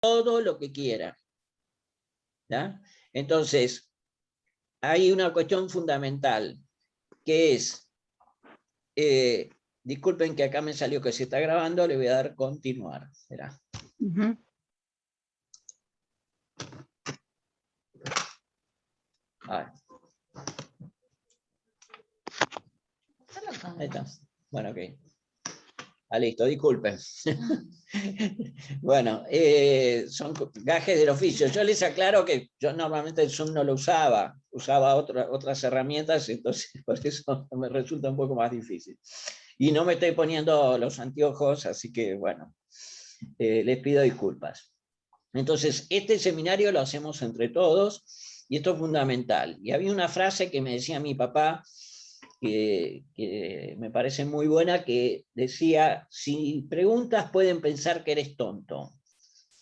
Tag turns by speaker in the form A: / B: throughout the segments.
A: todo lo que quieran. ¿Ya? Entonces, hay una cuestión fundamental, que es, disculpen que acá me salió que se está grabando, le voy a dar continuar. Será. Ahí está. Bueno, ok. Listo, disculpen. Bueno, son gajes del oficio. Yo les aclaro que yo normalmente el Zoom no lo usaba otras herramientas, entonces por eso me resulta un poco más difícil. Y no me estoy poniendo los anteojos, así que bueno, les pido disculpas. Entonces, este seminario lo hacemos entre todos, y esto es fundamental. Y había una frase que me decía mi papá, que me parece muy buena, que decía: si preguntas pueden pensar que eres tonto,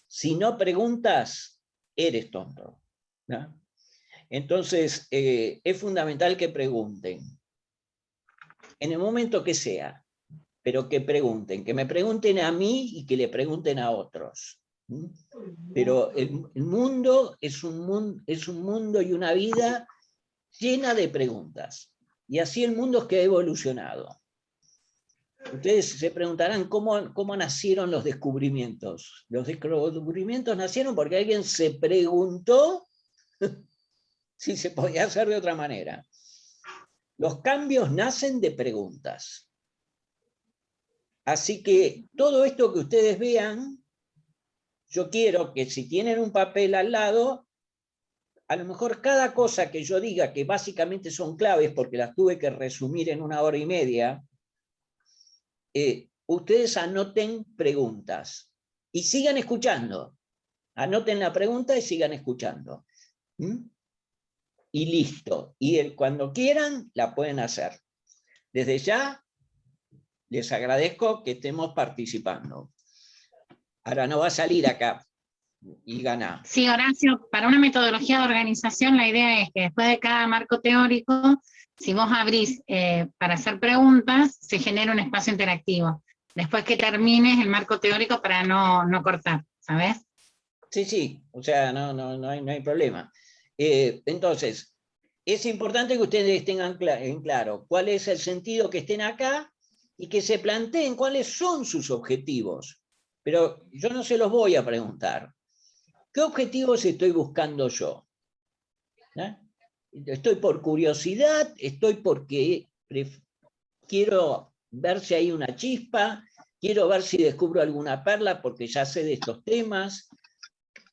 A: si no preguntas, eres tonto, ¿no? Entonces, es fundamental que pregunten, en el momento que sea, pero que pregunten, que me pregunten a mí y que le pregunten a otros. Pero el mundo es un mundo y una vida llena de preguntas. Y así el mundo es que ha evolucionado. Ustedes se preguntarán cómo nacieron los descubrimientos. Los descubrimientos nacieron porque alguien se preguntó si se podía hacer de otra manera. Los cambios nacen de preguntas. Así que todo esto que ustedes vean, yo quiero que si tienen un papel al lado, a lo mejor cada cosa que yo diga, que básicamente son claves porque las tuve que resumir en 1 hora y media, ustedes anoten preguntas y sigan escuchando. Anoten la pregunta y sigan escuchando. Y listo. Y cuando quieran, la pueden hacer. Desde ya, les agradezco que estemos participando. Ahora no va a salir acá y gana.
B: Sí, Horacio, para una metodología de organización, la idea es que después de cada marco teórico, si vos abrís para hacer preguntas, se genera un espacio interactivo. Después que termines el marco teórico para no cortar, ¿sabes?
A: Sí, o sea, no hay problema. Entonces, es importante que ustedes tengan en claro cuál es el sentido que estén acá y que se planteen cuáles son sus objetivos. Pero yo no se los voy a preguntar. ¿Qué objetivos estoy buscando yo? Estoy por curiosidad, estoy porque quiero ver si hay una chispa, quiero ver si descubro alguna perla porque ya sé de estos temas.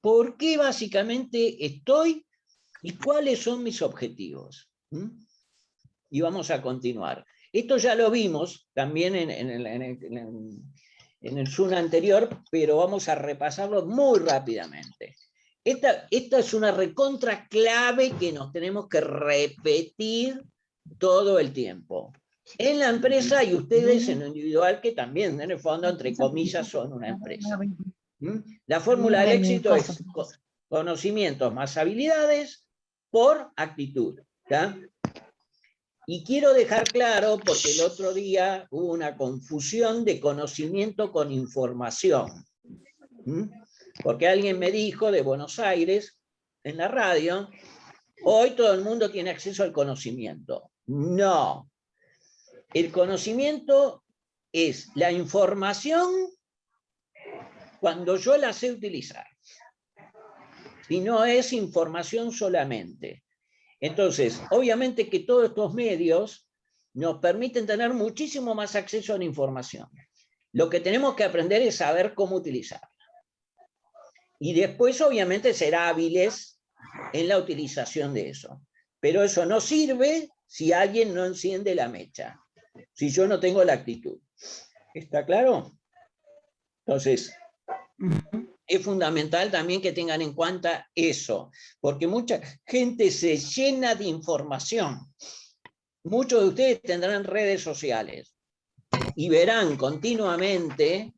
A: ¿Por qué básicamente estoy y cuáles son mis objetivos? Y vamos a continuar. Esto ya lo vimos también en el Zoom anterior, pero vamos a repasarlo muy rápidamente. Esta es una recontra clave que nos tenemos que repetir todo el tiempo. En la empresa y ustedes en lo individual, que también en el fondo, entre comillas, son una empresa. La fórmula del éxito es conocimientos más habilidades por actitud. ¿Ya? Y quiero dejar claro, porque el otro día hubo una confusión de conocimiento con información. Porque alguien me dijo de Buenos Aires, en la radio, hoy todo el mundo tiene acceso al conocimiento. No. El conocimiento es la información cuando yo la sé utilizar. Y no es información solamente. Entonces, obviamente que todos estos medios nos permiten tener muchísimo más acceso a la información. Lo que tenemos que aprender es saber cómo utilizarla. Y después, obviamente, ser hábiles en la utilización de eso. Pero eso no sirve si alguien no enciende la mecha, si yo no tengo la actitud. ¿Está claro? Entonces, es fundamental también que tengan en cuenta eso, porque mucha gente se llena de información. Muchos de ustedes tendrán redes sociales y verán continuamente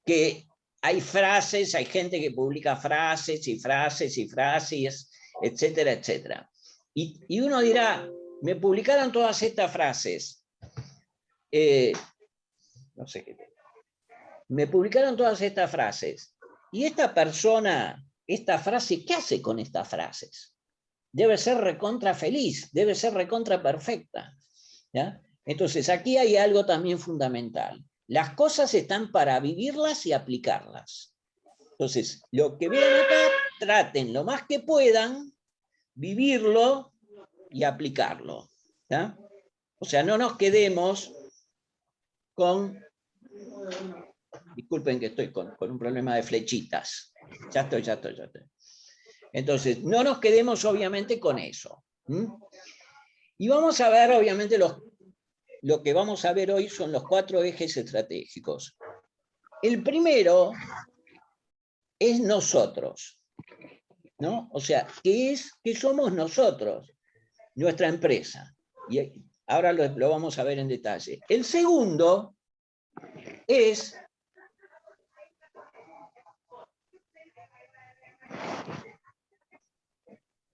A: que hay frases, hay gente que publica frases y frases y frases, etcétera, etcétera. Y uno dirá, me publicaron todas estas frases. No sé qué. me publicaron todas estas frases. Y esta persona, esta frase, ¿qué hace con estas frases? Debe ser recontra feliz, debe ser recontra perfecta, ¿ya? Entonces, aquí hay algo también fundamental. Las cosas están para vivirlas y aplicarlas. Entonces, lo que vean acá, traten lo más que puedan, vivirlo y aplicarlo, ¿ya? O sea, no nos quedemos con... Disculpen que estoy con un problema de flechitas. Ya estoy. Entonces, no nos quedemos obviamente con eso. Y vamos a ver, obviamente, lo que vamos a ver hoy son los 4 ejes estratégicos. El primero es nosotros, ¿no? O sea, ¿qué somos nosotros? Nuestra empresa. Y ahora lo vamos a ver en detalle. El segundo es...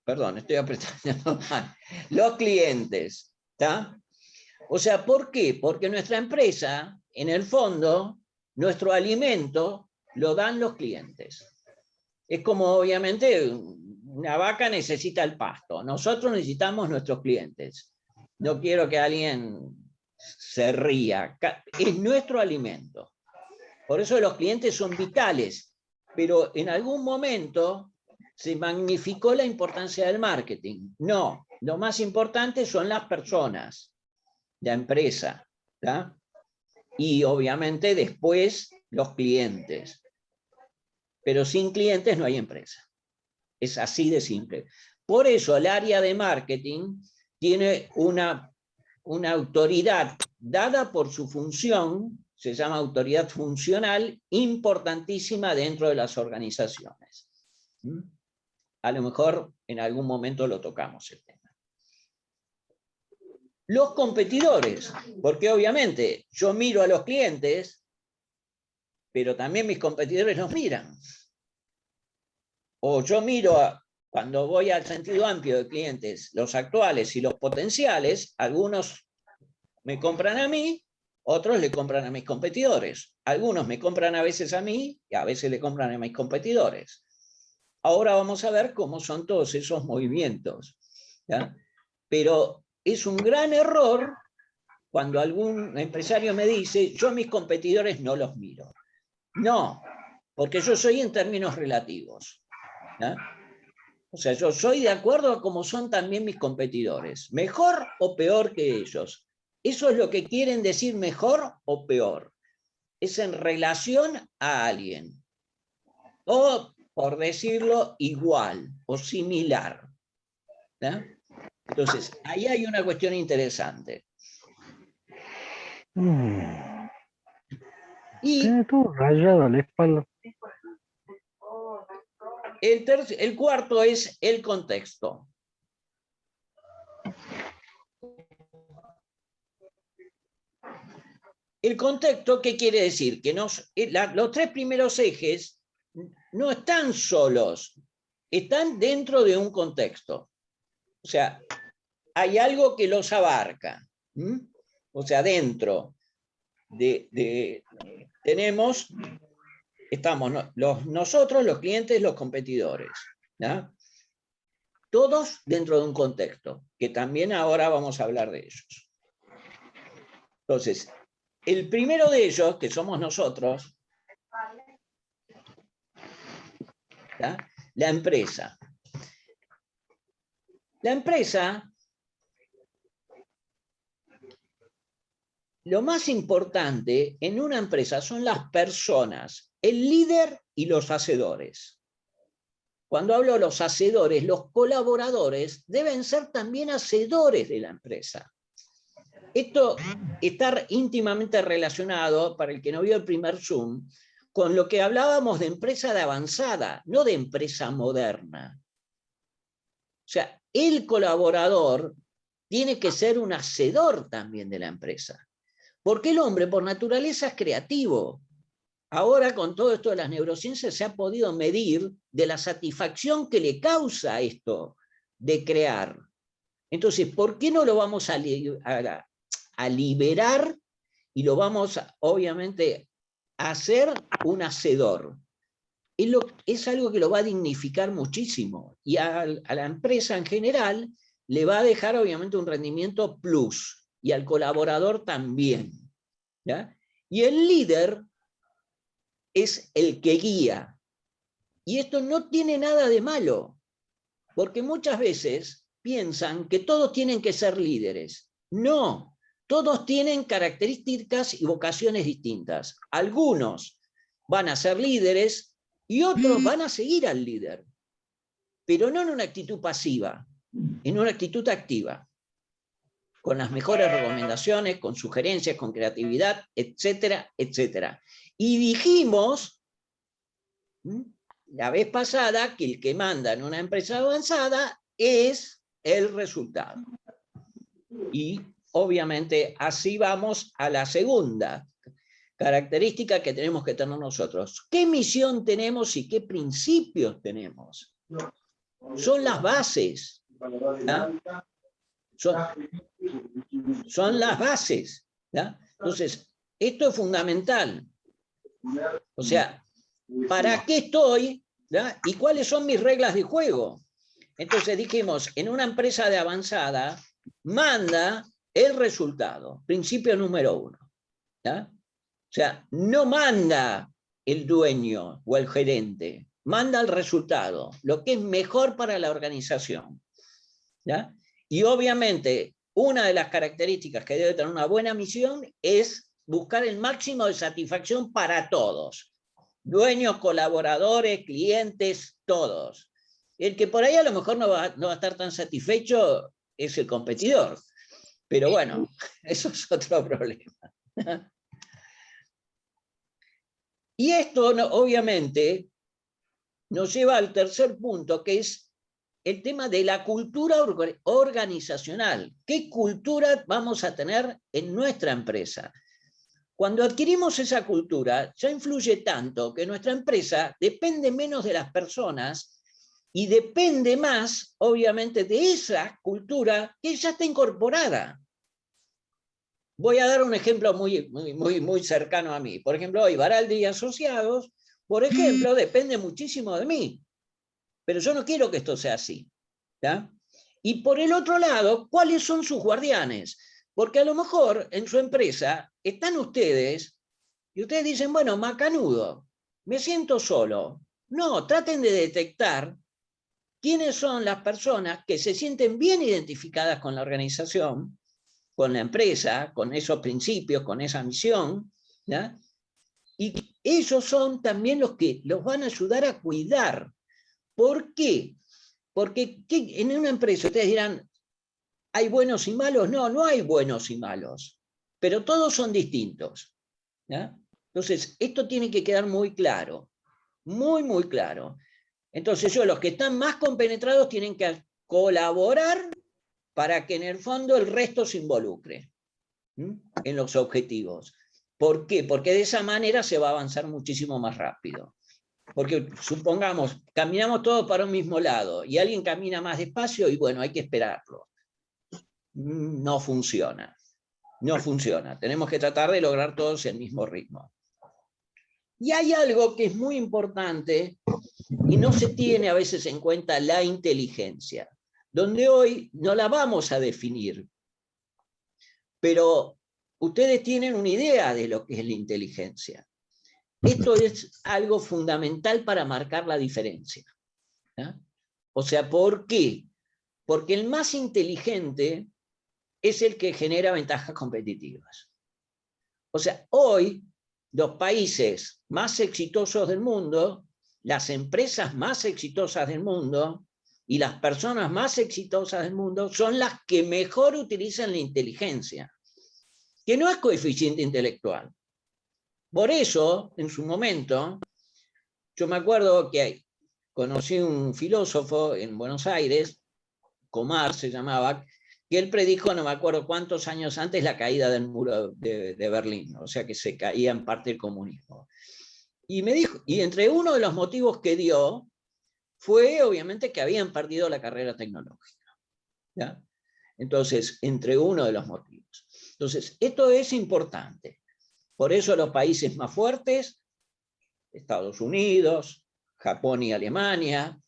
A: Perdón, estoy apretando mal. Los clientes, ¿está? O sea, ¿por qué? Porque nuestra empresa, en el fondo, nuestro alimento lo dan los clientes. Es como, obviamente, una vaca necesita el pasto. Nosotros necesitamos nuestros clientes. No quiero que alguien se ría. Es nuestro alimento. Por eso los clientes son vitales. Pero en algún momento se magnificó la importancia del marketing. No, lo más importante son las personas, la empresa, ¿tá? Y obviamente después los clientes. Pero sin clientes no hay empresa. Es así de simple. Por eso el área de marketing tiene una autoridad dada por su función, se llama autoridad funcional, importantísima dentro de las organizaciones. A lo mejor en algún momento lo tocamos el tema. Los competidores, porque obviamente yo miro a los clientes, pero también mis competidores los miran. O yo miro, cuando voy al sentido amplio de clientes, los actuales y los potenciales, algunos me compran a mí, otros le compran a mis competidores. Algunos me compran a veces a mí y a veces le compran a mis competidores. Ahora vamos a ver cómo son todos esos movimientos, ¿ya? Pero es un gran error cuando algún empresario me dice, yo a mis competidores no los miro. No, porque yo soy en términos relativos, ¿ya? O sea, yo soy de acuerdo a cómo son también mis competidores, mejor o peor que ellos. Eso es lo que quieren decir mejor o peor. Es en relación a alguien. O, por decirlo, igual o similar, ¿ya? Entonces, ahí hay una cuestión interesante. Y
C: tiene todo rayado la espalda.
A: el cuarto es el contexto. El contexto, ¿qué quiere decir? Que los 3 primeros ejes no están solos, están dentro de un contexto. O sea, hay algo que los abarca. O sea, dentro estamos nosotros, los clientes, los competidores, ¿ya? Todos dentro de un contexto, que también ahora vamos a hablar de ellos. Entonces, el primero de ellos, que somos nosotros, ¿ya? La empresa. La empresa, lo más importante en una empresa son las personas, el líder y los hacedores. Cuando hablo de los hacedores, los colaboradores deben ser también hacedores de la empresa. Esto está íntimamente relacionado, para el que no vio el primer Zoom, con lo que hablábamos de empresa de avanzada, no de empresa moderna. O sea, el colaborador tiene que ser un hacedor también de la empresa. Porque el hombre, por naturaleza, es creativo. Ahora, con todo esto de las neurociencias, se ha podido medir de la satisfacción que le causa esto de crear. Entonces, ¿por qué no lo vamos a liberar y lo vamos, obviamente, a ser un hacedor. Es algo que lo va a dignificar muchísimo, y a la empresa en general le va a dejar obviamente un rendimiento plus, y al colaborador también, ¿ya? Y el líder es el que guía. Y esto no tiene nada de malo, porque muchas veces piensan que todos tienen que ser líderes. No, todos tienen características y vocaciones distintas. Algunos van a ser líderes y otros van a seguir al líder, pero no en una actitud pasiva, en una actitud activa, con las mejores recomendaciones, con sugerencias, con creatividad, etcétera, etcétera. Y dijimos la vez pasada que el que manda en una empresa avanzada es el resultado. Y obviamente así vamos a la segunda característica que tenemos que tener nosotros. ¿Qué misión tenemos y qué principios tenemos? Son las bases. ¿Ya? Son las bases. ¿Ya? Entonces, esto es fundamental. O sea, ¿para qué estoy? ¿Ya? ¿Y cuáles son mis reglas de juego? Entonces dijimos, en una empresa de avanzada, manda el resultado, principio número 1. ¿Ya? O sea, no manda el dueño o el gerente, manda el resultado, lo que es mejor para la organización. ¿Ya? Y obviamente, una de las características que debe tener una buena misión es buscar el máximo de satisfacción para todos. Dueños, colaboradores, clientes, todos. El que por ahí a lo mejor no va a estar tan satisfecho es el competidor. Pero bueno, eso es otro problema. Y esto, obviamente, nos lleva al tercer punto, que es el tema de la cultura organizacional. ¿Qué cultura vamos a tener en nuestra empresa? Cuando adquirimos esa cultura, ya influye tanto que nuestra empresa depende menos de las personas y depende más, obviamente, de esa cultura que ya está incorporada. Voy a dar un ejemplo muy cercano a mí. Por ejemplo, hoy Baraldi y Asociados, por ejemplo, depende muchísimo de mí. Pero yo no quiero que esto sea así. ¿Ya? Y por el otro lado, ¿cuáles son sus guardianes? Porque a lo mejor en su empresa están ustedes y ustedes dicen, bueno, macanudo, me siento solo. No, traten de detectar quiénes son las personas que se sienten bien identificadas con la organización, con la empresa, con esos principios, con esa misión, ¿ya? Y ellos son también los que los van a ayudar a cuidar. ¿Por qué? Porque en una empresa ustedes dirán, ¿hay buenos y malos? No, no hay buenos y malos, pero todos son distintos. ¿Ya? Entonces, esto tiene que quedar muy claro, muy claro. Entonces, los que están más compenetrados tienen que colaborar para que en el fondo el resto se involucre en los objetivos. ¿Por qué? Porque de esa manera se va a avanzar muchísimo más rápido. Porque supongamos, caminamos todos para un mismo lado y alguien camina más despacio y bueno, hay que esperarlo. No funciona. No funciona. Tenemos que tratar de lograr todos el mismo ritmo. Y hay algo que es muy importante y no se tiene a veces en cuenta, la inteligencia, donde hoy no la vamos a definir, pero ustedes tienen una idea de lo que es la inteligencia. Esto es algo fundamental para marcar la diferencia. ¿Ya? O sea, ¿por qué? Porque el más inteligente es el que genera ventajas competitivas. O sea, hoy los países más exitosos del mundo, las empresas más exitosas del mundo y las personas más exitosas del mundo son las que mejor utilizan la inteligencia, que no es coeficiente intelectual. Por eso, en su momento, yo me acuerdo que conocí un filósofo en Buenos Aires, Comar se llamaba, que él predijo, no me acuerdo cuántos años antes, la caída del muro de Berlín, o sea que se caía en parte el comunismo. Y me dijo, y entre uno de los motivos que dio fue obviamente que habían perdido la carrera tecnológica. ¿Ya? Entonces, entre uno de los motivos. Entonces, esto es importante. Por eso los países más fuertes, Estados Unidos, Japón y Alemania,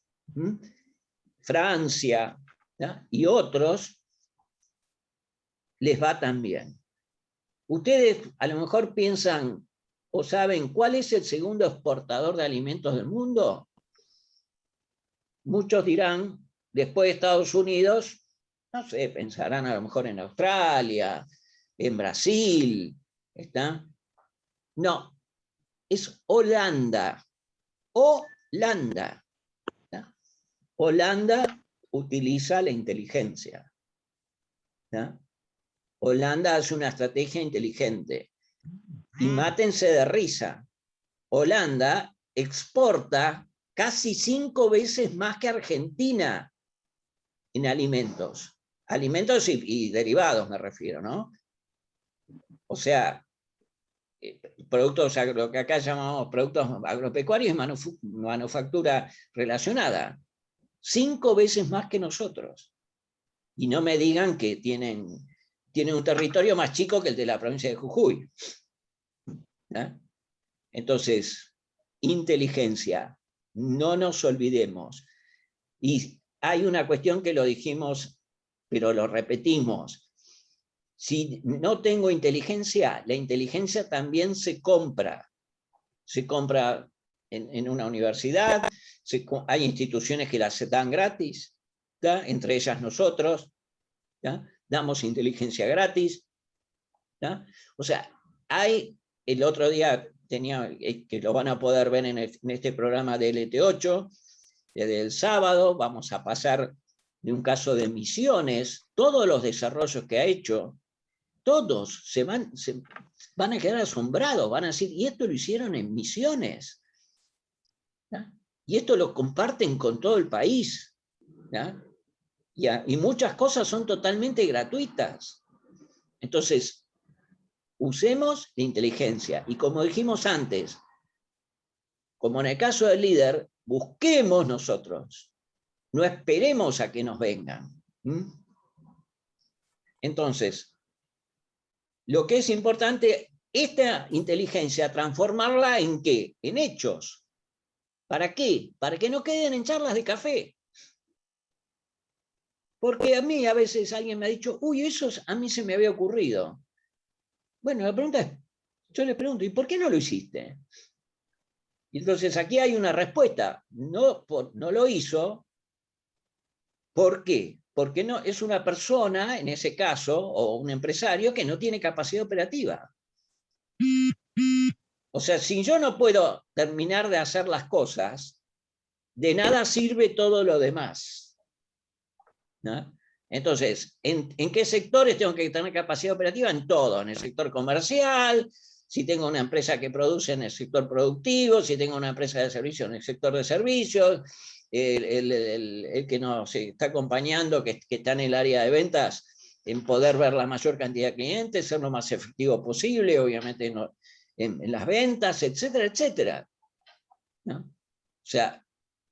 A: Francia, ¿no? Y otros, les va tan bien. Ustedes a lo mejor piensan o saben cuál es el segundo exportador de alimentos del mundo. Muchos dirán, después de Estados Unidos, no sé, pensarán a lo mejor en Australia, en Brasil, ¿está? No, es Holanda. Holanda. ¿Está? Holanda utiliza la inteligencia. ¿Está? Holanda hace una estrategia inteligente. Y mátense de risa. Holanda exporta casi 5 veces más que Argentina en alimentos. Alimentos y derivados me refiero, ¿no? O sea, productos, lo que acá llamamos productos agropecuarios y manufactura relacionada. 5 veces más que nosotros. Y no me digan que tienen un territorio más chico que el de la provincia de Jujuy. ¿Eh? Entonces, inteligencia, no nos olvidemos. Y hay una cuestión que lo dijimos, pero lo repetimos. Si no tengo inteligencia, la inteligencia también se compra. Se compra en una universidad, hay instituciones que las dan gratis, ¿tá? Entre ellas nosotros, ¿tá? Damos inteligencia gratis. ¿Tá? O sea, el otro día que lo van a poder ver en este programa de LT8, desde el sábado vamos a pasar de un caso de Misiones, todos los desarrollos que ha hecho, todos se van a quedar asombrados, van a decir, y esto lo hicieron en Misiones. ¿Ya? Y esto lo comparten con todo el país. ¿Ya? Y muchas cosas son totalmente gratuitas. Entonces, usemos la inteligencia. Y como dijimos antes, como en el caso del líder, busquemos nosotros. No esperemos a que nos vengan. Entonces, lo que es importante, esta inteligencia, transformarla ¿en qué? En hechos. ¿Para qué? Para que no queden en charlas de café. Porque a mí a veces alguien me ha dicho, uy, eso a mí se me había ocurrido. Bueno, la pregunta es, yo le pregunto, ¿y por qué no lo hiciste? Y entonces aquí hay una respuesta. No lo hizo. ¿Por qué? Porque no, es una persona, en ese caso, o un empresario, que no tiene capacidad operativa. O sea, si yo no puedo terminar de hacer las cosas, de nada sirve todo lo demás. ¿No? Entonces, ¿en qué sectores tengo que tener capacidad operativa? En todo, en el sector comercial, si tengo una empresa que produce en el sector productivo, si tengo una empresa de servicios en el sector de servicios, el que nos está acompañando, que está en el área de ventas, en poder ver la mayor cantidad de clientes, ser lo más efectivo posible, obviamente en las ventas, etcétera, etcétera. ¿No? O sea,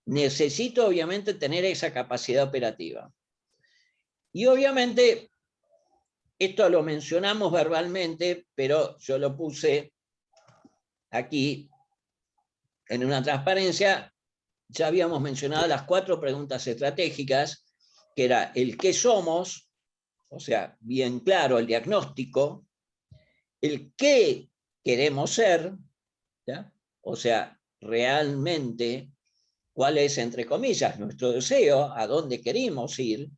A: necesito obviamente tener esa capacidad operativa. Y obviamente, esto lo mencionamos verbalmente, pero yo lo puse aquí en una transparencia. Ya habíamos mencionado las 4 preguntas estratégicas, que era el qué somos, o sea, bien claro el diagnóstico, el qué queremos ser, ¿ya? O sea, realmente cuál es, entre comillas, nuestro deseo, a dónde queremos ir,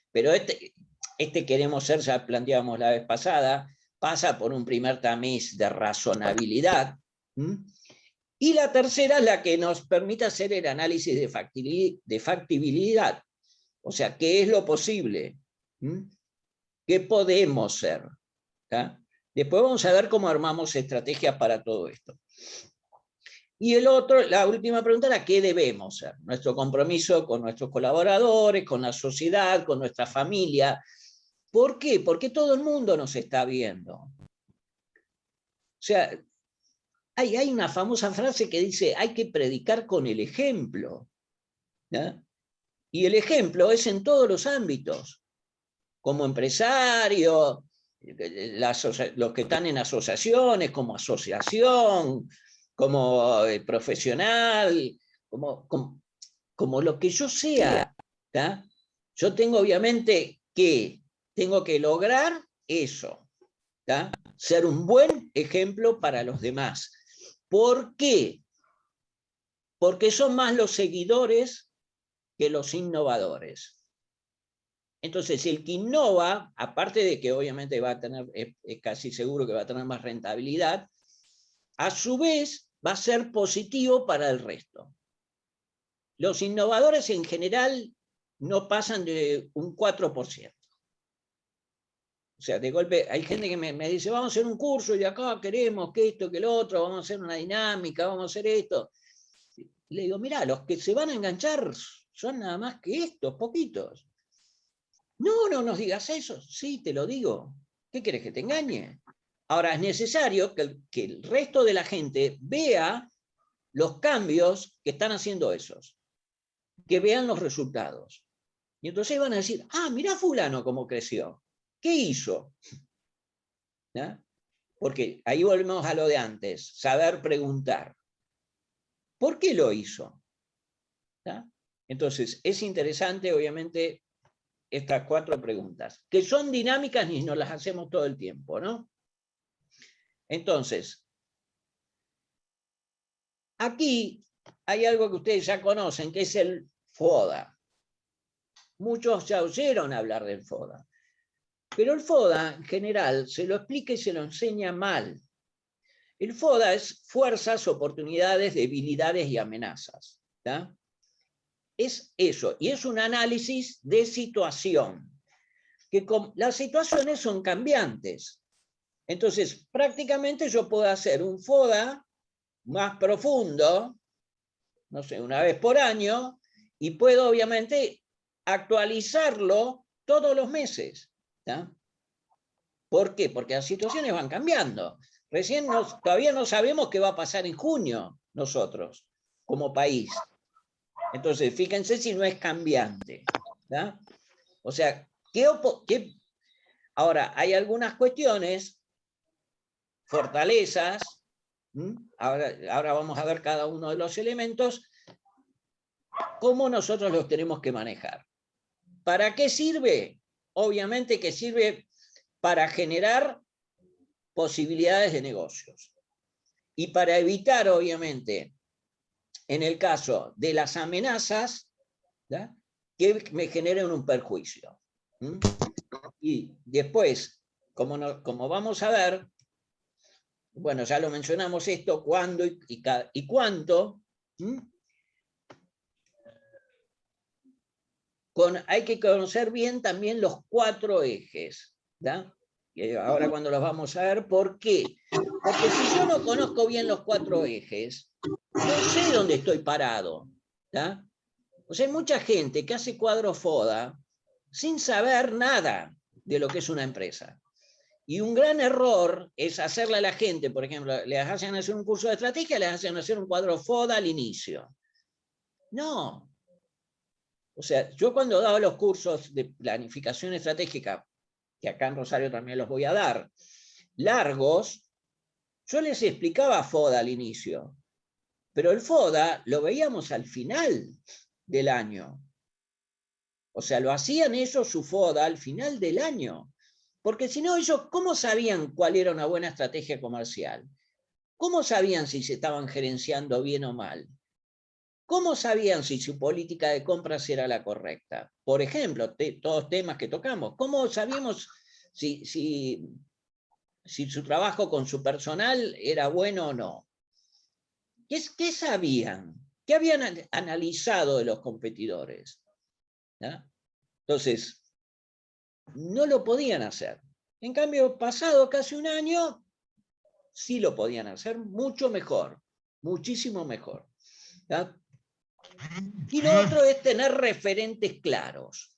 A: pero este queremos ser, ya planteábamos la vez pasada, pasa por un primer tamiz de razonabilidad. Y la tercera es la que nos permite hacer el análisis de factibilidad. O sea, ¿qué es lo posible? ¿Qué podemos ser? ¿Tá? Después vamos a ver cómo armamos estrategias para todo esto. Y la última pregunta era ¿qué debemos ser? Nuestro compromiso con nuestros colaboradores, con la sociedad, con nuestra familia. ¿Por qué? Porque todo el mundo nos está viendo. O sea, hay una famosa frase que dice, hay que predicar con el ejemplo. ¿Ya? Y el ejemplo es en todos los ámbitos. Como empresario, los que están en asociaciones, como asociación, como profesional, como lo que yo sea, ¿tá? Yo tengo obviamente que lograr eso, ¿tá? Ser un buen ejemplo para los demás. ¿Por qué? Porque son más los seguidores que los innovadores. Entonces, el que innova, aparte de que obviamente va a tener, es casi seguro que va a tener más rentabilidad, a su vez va a ser positivo para el resto. Los innovadores en general no pasan de un 4%. O sea, de golpe, hay gente que me dice, vamos a hacer un curso y acá queremos que esto, que lo otro, vamos a hacer una dinámica, vamos a hacer esto. Y le digo, mirá, los que se van a enganchar son nada más que estos, poquitos. No, no nos digas eso. Sí, te lo digo. ¿Qué querés, que te engañe? Ahora, es necesario que el resto de la gente vea los cambios que están haciendo esos, que vean los resultados. Y entonces van a decir, ah, mirá fulano cómo creció. ¿Qué hizo? ¿No? Porque ahí volvemos a lo de antes, saber preguntar. ¿Por qué lo hizo? ¿No? Entonces, es interesante, obviamente, estas 4 preguntas, que son dinámicas y nos las hacemos todo el tiempo, ¿no? Entonces, aquí hay algo que ustedes ya conocen, que es el FODA. Muchos ya oyeron hablar del FODA. Pero el FODA, en general, se lo explica y se lo enseña mal. El FODA es fuerzas, oportunidades, debilidades y amenazas. ¿Tá? Es eso, y es un análisis de situación. Que las situaciones son cambiantes. Entonces, prácticamente yo puedo hacer un FODA más profundo, no sé, una vez por año, y puedo obviamente actualizarlo todos los meses. ¿Tá? ¿Por qué? Porque las situaciones van cambiando. Todavía no sabemos qué va a pasar en junio nosotros, como país. Entonces, fíjense si no es cambiante. ¿Tá? O sea, ahora, hay algunas cuestiones, fortalezas, ahora vamos a ver cada uno de los elementos, cómo nosotros los tenemos que manejar. ¿Para qué sirve? Obviamente que sirve para generar posibilidades de negocios. Y para evitar, obviamente, en el caso de las amenazas, ¿да? Que me generen un perjuicio. Y después, como vamos a ver, bueno, ya lo mencionamos esto, cuándo y cuánto, hay que conocer bien también los 4 ejes. ¿Da? Y ahora cuando los vamos a ver, ¿por qué? Porque si yo no conozco bien los 4 ejes, no sé dónde estoy parado. ¿Da? O sea, hay mucha gente que hace cuadros FODA sin saber nada de lo que es una empresa. Y un gran error es hacerle a la gente, por ejemplo, les hacen hacer un curso de estrategia, les hacen hacer un cuadro FODA al inicio. No. O sea, yo cuando daba los cursos de planificación estratégica, que acá en Rosario también los voy a dar, largos, yo les explicaba FODA al inicio. Pero el FODA lo veíamos al final del año. O sea, lo hacían ellos su FODA al final del año. Porque si no, ellos, ¿cómo sabían cuál era una buena estrategia comercial? ¿Cómo sabían si se estaban gerenciando bien o mal? ¿Cómo sabían si su política de compras era la correcta? Por ejemplo, todos temas que tocamos. ¿Cómo sabíamos si su trabajo con su personal era bueno o no? ¿Qué sabían? ¿Qué habían analizado de los competidores? ¿No? Entonces, no lo podían hacer. En cambio, pasado casi un año, sí lo podían hacer mucho mejor, muchísimo mejor. ¿No? Y lo otro es tener referentes claros.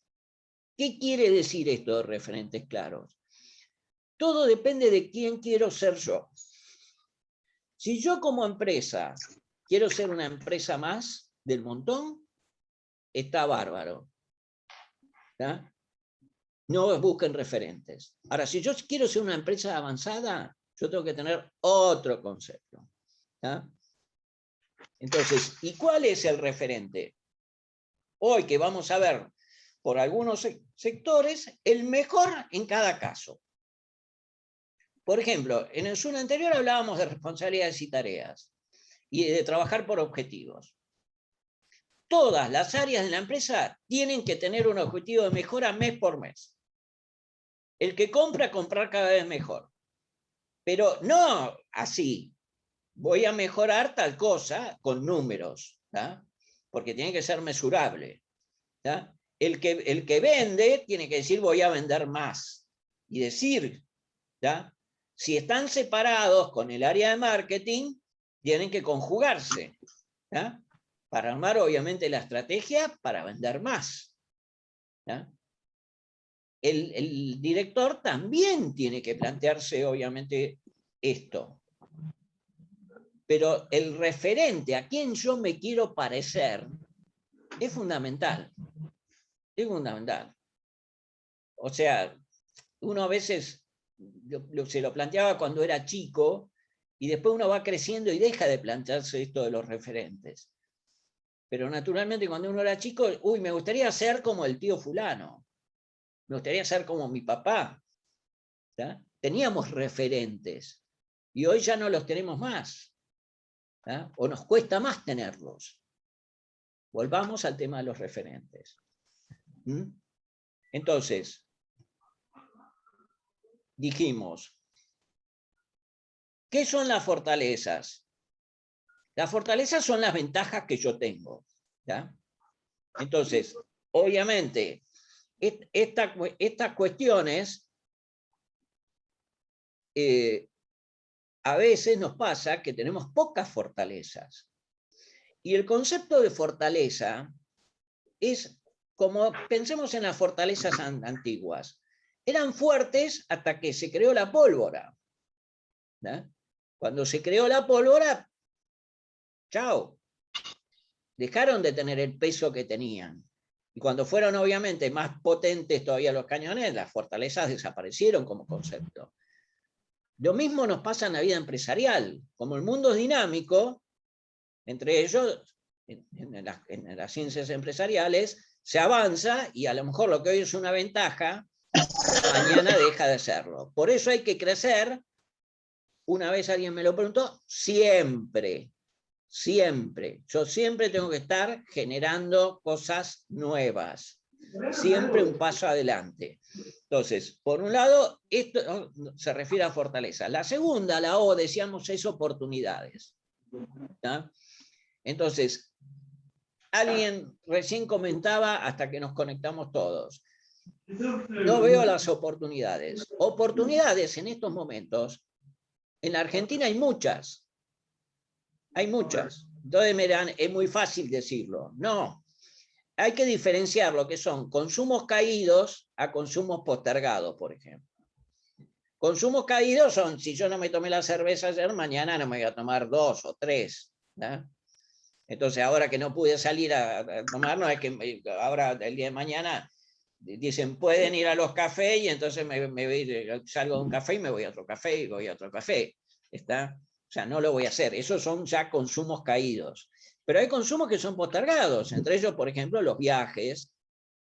A: ¿Qué quiere decir esto de referentes claros? Todo depende de quién quiero ser yo. Si yo como empresa quiero ser una empresa más del montón, está bárbaro. ¿Tá? no busquen referentes. Ahora, si yo quiero ser una empresa avanzada, yo tengo que tener otro concepto. ¿Ah? Entonces, ¿y cuál es el referente? Hoy que vamos a ver por algunos sectores, el mejor en cada caso. Por ejemplo, en el Zoom anterior hablábamos de responsabilidades y tareas y de trabajar por objetivos. Todas las áreas de la empresa tienen que tener un objetivo de mejora mes por mes. El que compra, comprar cada vez mejor. Pero no así. Voy a mejorar tal cosa con números, ¿tá? Porque tiene que ser mesurable. ¿Tá? El que vende tiene que decir voy a vender más. Y decir, ¿tá? Si están separados con el área de marketing, tienen que conjugarse. ¿Tá? Para armar obviamente la estrategia para vender más. ¿Tá? El director también tiene que plantearse obviamente esto. Pero el referente a quien yo me quiero parecer es fundamental. Es fundamental. O sea, uno a veces se lo planteaba cuando era chico y después uno va creciendo y deja de plantearse esto de los referentes. Pero naturalmente cuando uno era chico, uy, me gustaría ser como el tío fulano. Me gustaría ser como mi papá. ¿Tá? Teníamos referentes y hoy ya no los tenemos más. ¿Tá? O nos cuesta más tenerlos. Volvamos al tema de los referentes. ¿Mm? Entonces, dijimos, ¿qué son las fortalezas? Las fortalezas son las ventajas que yo tengo. ¿Ya? Entonces, obviamente, estas cuestiones a veces nos pasa que tenemos pocas fortalezas. Y el concepto de fortaleza es como, pensemos en las fortalezas antiguas. Eran fuertes hasta que se creó la pólvora. ¿No? Cuando se creó la pólvora, chao. Dejaron de tener el peso que tenían. Y cuando fueron obviamente más potentes todavía los cañones, las fortalezas desaparecieron como concepto. Lo mismo nos pasa en la vida empresarial. Como el mundo es dinámico, entre ellos, en las ciencias empresariales, se avanza y a lo mejor lo que hoy es una ventaja, mañana deja de serlo. Por eso hay que crecer, una vez alguien me lo preguntó, siempre, siempre. Yo siempre tengo que estar generando cosas nuevas. Siempre un paso adelante. Entonces, por un lado, esto se refiere a fortaleza. La segunda, la O, decíamos, es oportunidades. ¿Tá? Entonces, alguien recién comentaba, hasta que nos conectamos todos, no veo las oportunidades. Oportunidades en estos momentos, en la Argentina hay muchas. Hay muchas. Entonces me dirán, es muy fácil decirlo. No. Hay que diferenciar lo que son consumos caídos a consumos postergados, por ejemplo. Consumos caídos son, si yo no me tomé la cerveza ayer, mañana no me voy a tomar 2 o 3. ¿No? Entonces, ahora que no pude salir a tomar, no es que ahora, el día de mañana, dicen, pueden ir a los cafés, y entonces salgo de un café y me voy a otro café, y voy a otro café. ¿Está? O sea, no lo voy a hacer. Esos son ya consumos caídos. Pero hay consumos que son postergados, entre ellos, por ejemplo, los viajes,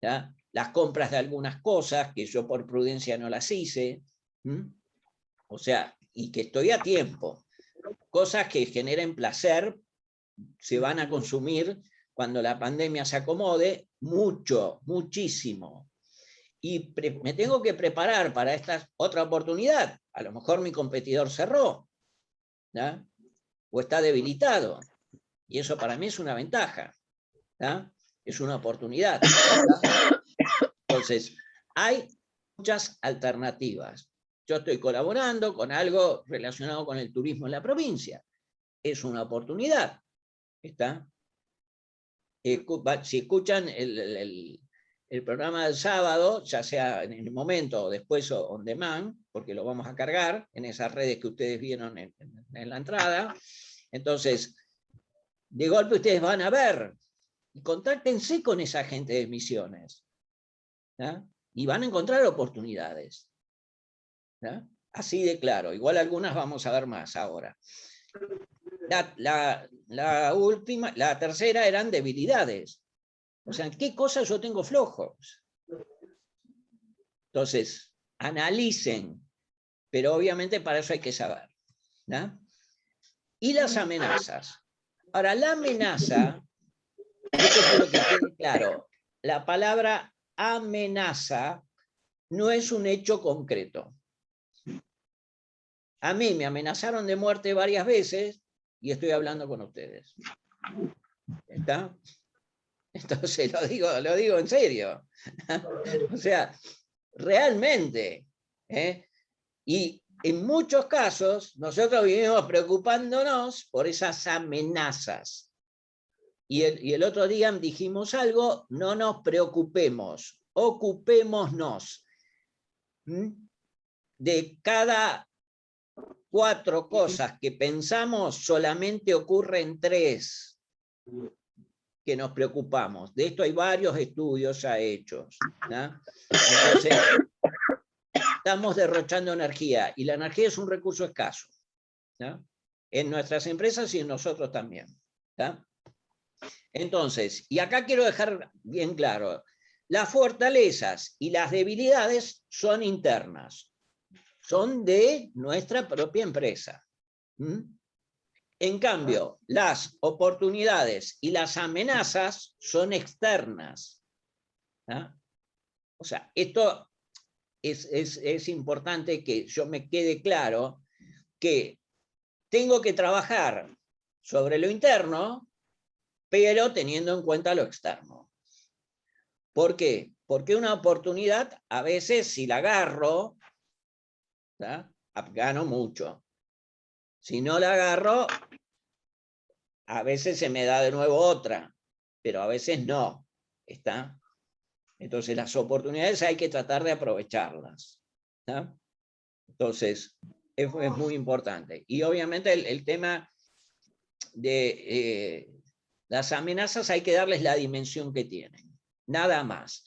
A: ¿ya? Las compras de algunas cosas que yo por prudencia no las hice. O sea, y que estoy a tiempo. Cosas que generen placer se van a consumir cuando la pandemia se acomode, mucho, muchísimo. Y me tengo que preparar para esta otra oportunidad. A lo mejor mi competidor cerró, ¿ya? O está debilitado. Y eso para mí es una ventaja. ¿Ya? Es una oportunidad. ¿Ya? Entonces, hay muchas alternativas. Yo estoy colaborando con algo relacionado con el turismo en la provincia. Es una oportunidad. ¿Está? Si escuchan el programa del sábado, ya sea en el momento o después o on demand, porque lo vamos a cargar en esas redes que ustedes vieron en la entrada, entonces, de golpe ustedes van a ver, y contáctense con esa gente de Misiones. ¿Ya? y van a encontrar oportunidades. ¿No? Así de claro. Igual algunas vamos a ver más ahora. La tercera eran debilidades. O sea, ¿qué cosas yo tengo flojos? Entonces, analicen, pero obviamente para eso hay que saber. ¿No? Y las amenazas. Ahora, la amenaza, esto quiero que quede claro, la palabra amenaza no es un hecho concreto. A mí me amenazaron de muerte varias veces y estoy hablando con ustedes. ¿Está? Entonces lo digo en serio. O sea, realmente. Y en muchos casos nosotros vivimos preocupándonos por esas amenazas. Y el otro día dijimos algo, no nos preocupemos, ocupémonos. De cada 4 cosas que pensamos, solamente ocurren 3 que nos preocupamos. De esto hay varios estudios ya hechos. ¿No? Entonces, estamos derrochando energía, y la energía es un recurso escaso, ¿no? En nuestras empresas y en nosotros también. ¿No? Entonces, y acá quiero dejar bien claro, las fortalezas y las debilidades son internas, son de nuestra propia empresa. En cambio, las oportunidades y las amenazas son externas. ¿No? O sea, esto es importante que yo me quede claro, que tengo que trabajar sobre lo interno, pero teniendo en cuenta lo externo. ¿Por qué? Porque una oportunidad, a veces, si la agarro, ¿tá? Gano mucho. Si no la agarro, a veces se me da de nuevo otra, pero a veces no. ¿Está? Entonces, las oportunidades hay que tratar de aprovecharlas. ¿Tá? Entonces, es muy importante. Y obviamente el tema de las amenazas hay que darles la dimensión que tienen. Nada más.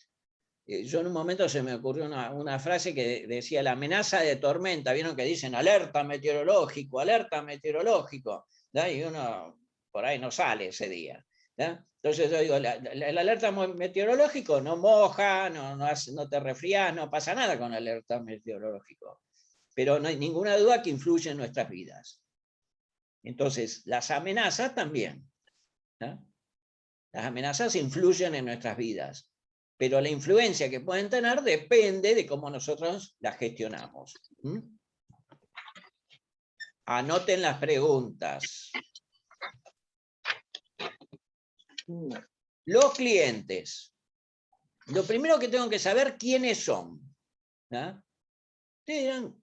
A: Yo en un momento se me ocurrió una frase que decía la amenaza de tormenta. ¿Vieron que dicen alerta meteorológico, alerta meteorológico? ¿No? Y uno por ahí no sale ese día. ¿No? Entonces yo digo, el alerta meteorológico no moja, no te resfrías, no pasa nada con el alerta meteorológico. Pero no hay ninguna duda que influye en nuestras vidas. Entonces, las amenazas también. ¿No? Las amenazas influyen en nuestras vidas, pero la influencia que pueden tener depende de cómo nosotros las gestionamos. Anoten las preguntas. Los clientes. Lo primero que tengo que saber, ¿quiénes son? ¿No? Ustedes dirán,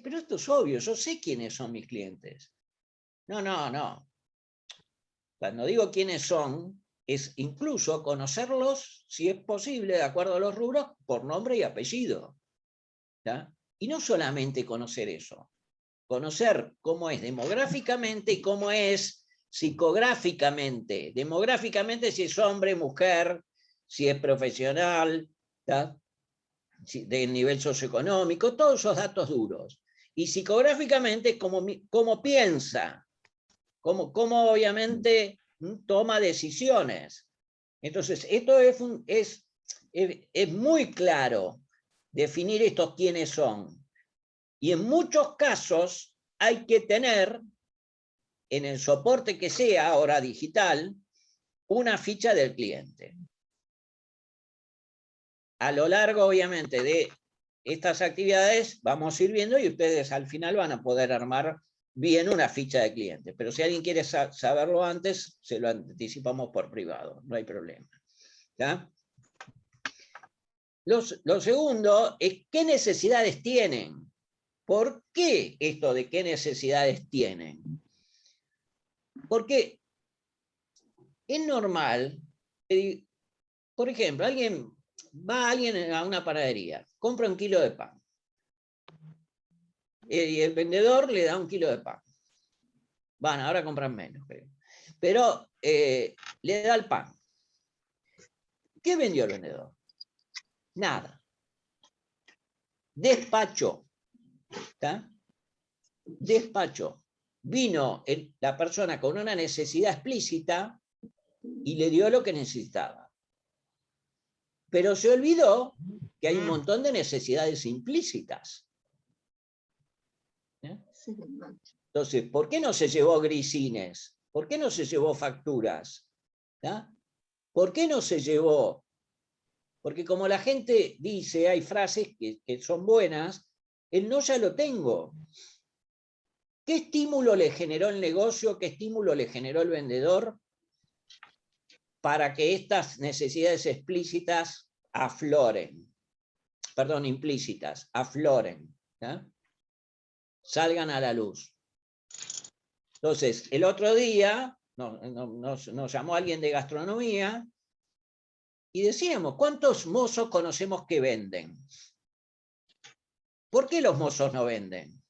A: pero esto es obvio, yo sé quiénes son mis clientes. No. Cuando digo quiénes son, es incluso conocerlos, si es posible, de acuerdo a los rubros, por nombre y apellido. ¿Sí? Y no solamente conocer eso, conocer cómo es demográficamente y cómo es psicográficamente. Demográficamente, si es hombre, mujer, si es profesional, ¿sí? De nivel socioeconómico, todos esos datos duros. Y psicográficamente, cómo piensa, cómo obviamente toma decisiones. Entonces, esto es muy claro, definir estos quiénes son. Y en muchos casos hay que tener, en el soporte que sea ahora digital, una ficha del cliente. A lo largo, obviamente, de estas actividades vamos a ir viendo, y ustedes al final van a poder armar bien una ficha de cliente. Pero si alguien quiere saberlo antes, se lo anticipamos por privado, no hay problema. ¿Ya? Lo segundo es qué necesidades tienen. ¿Por qué esto de qué necesidades tienen? Porque es normal, por ejemplo, va alguien a una panadería, compra 1 kilo de pan. Y el vendedor le da 1 kilo de pan. Bueno, ahora compran menos, creo. Pero le da el pan. ¿Qué vendió el vendedor? Nada. Despacho. ¿Está? Despacho. Vino la persona con una necesidad explícita y le dio lo que necesitaba. Pero se olvidó que hay un montón de necesidades implícitas. Entonces, ¿por qué no se llevó grisines? ¿Por qué no se llevó facturas? ¿Ah? ¿Por qué no se llevó? Porque como la gente dice, hay frases que son buenas, el no ya lo tengo. ¿Qué estímulo le generó el negocio? ¿Qué estímulo le generó el vendedor para que estas necesidades explícitas afloren? Perdón, implícitas, afloren. ¿Ah? Salgan a la luz. Entonces, el otro día nos llamó alguien de gastronomía y decíamos, ¿cuántos mozos conocemos que venden? ¿Por qué los mozos no venden?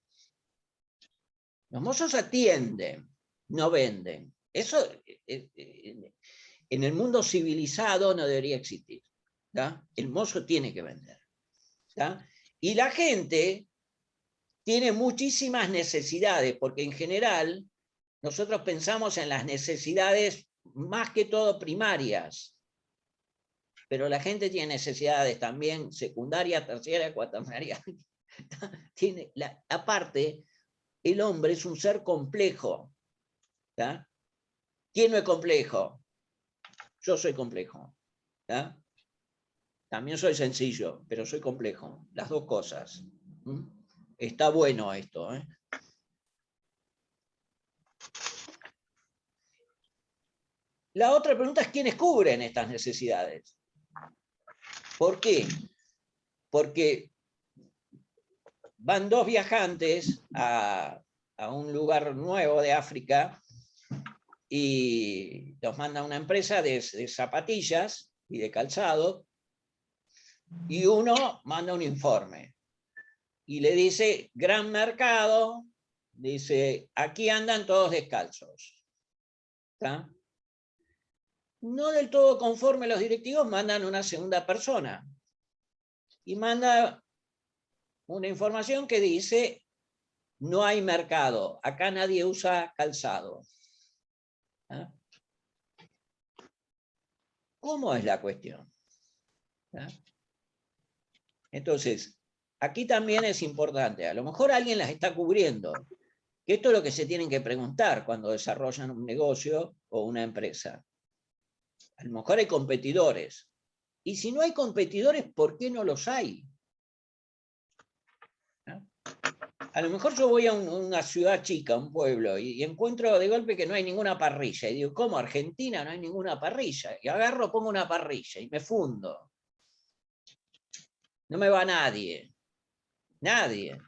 A: Los mozos atienden, no venden. Eso en el mundo civilizado no debería existir. ¿Tá? El mozo tiene que vender. ¿Tá? Y la gente tiene muchísimas necesidades, porque en general nosotros pensamos en las necesidades más que todo primarias, pero la gente tiene necesidades también secundarias, terciarias, cuaternarias. Aparte, el hombre es un ser complejo. ¿Tá? ¿Quién no es complejo? Yo soy complejo. ¿Tá? También soy sencillo, pero soy complejo. Las dos cosas. Está bueno esto, ¿eh? La otra pregunta es ¿quiénes cubren estas necesidades? ¿Por qué? Porque van dos viajantes a un lugar nuevo de África y los manda una empresa de zapatillas y de calzado, y uno manda un informe y le dice, gran mercado, dice, aquí andan todos descalzos. ¿Está? No del todo conforme los directivos, mandan una segunda persona y manda una información que dice, no hay mercado, acá nadie usa calzado. ¿Ah? ¿Cómo es la cuestión? ¿Ah? Entonces, aquí también es importante, a lo mejor alguien las está cubriendo, que esto es lo que se tienen que preguntar cuando desarrollan un negocio o una empresa. A lo mejor hay competidores. Y si no hay competidores, ¿por qué no los hay? ¿No? A lo mejor yo voy a una ciudad chica, un pueblo, y encuentro de golpe que no hay ninguna parrilla. Y digo, ¿cómo? Argentina no hay ninguna parrilla. Y agarro, pongo una parrilla y me fundo. No me va nadie. Nadie.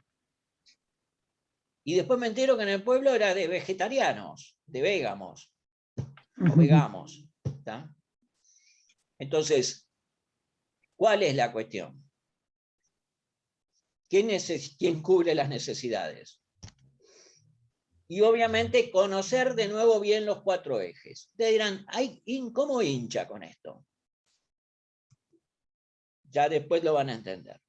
A: Y después me entero que en el pueblo era de vegetarianos, de vegamos, o vegamos. ¿Tá? Entonces, ¿cuál es la cuestión? ¿Quién cubre las necesidades? Y obviamente conocer de nuevo bien los 4 ejes. Ustedes dirán, ¿cómo hincha con esto? Ya después lo van a entender.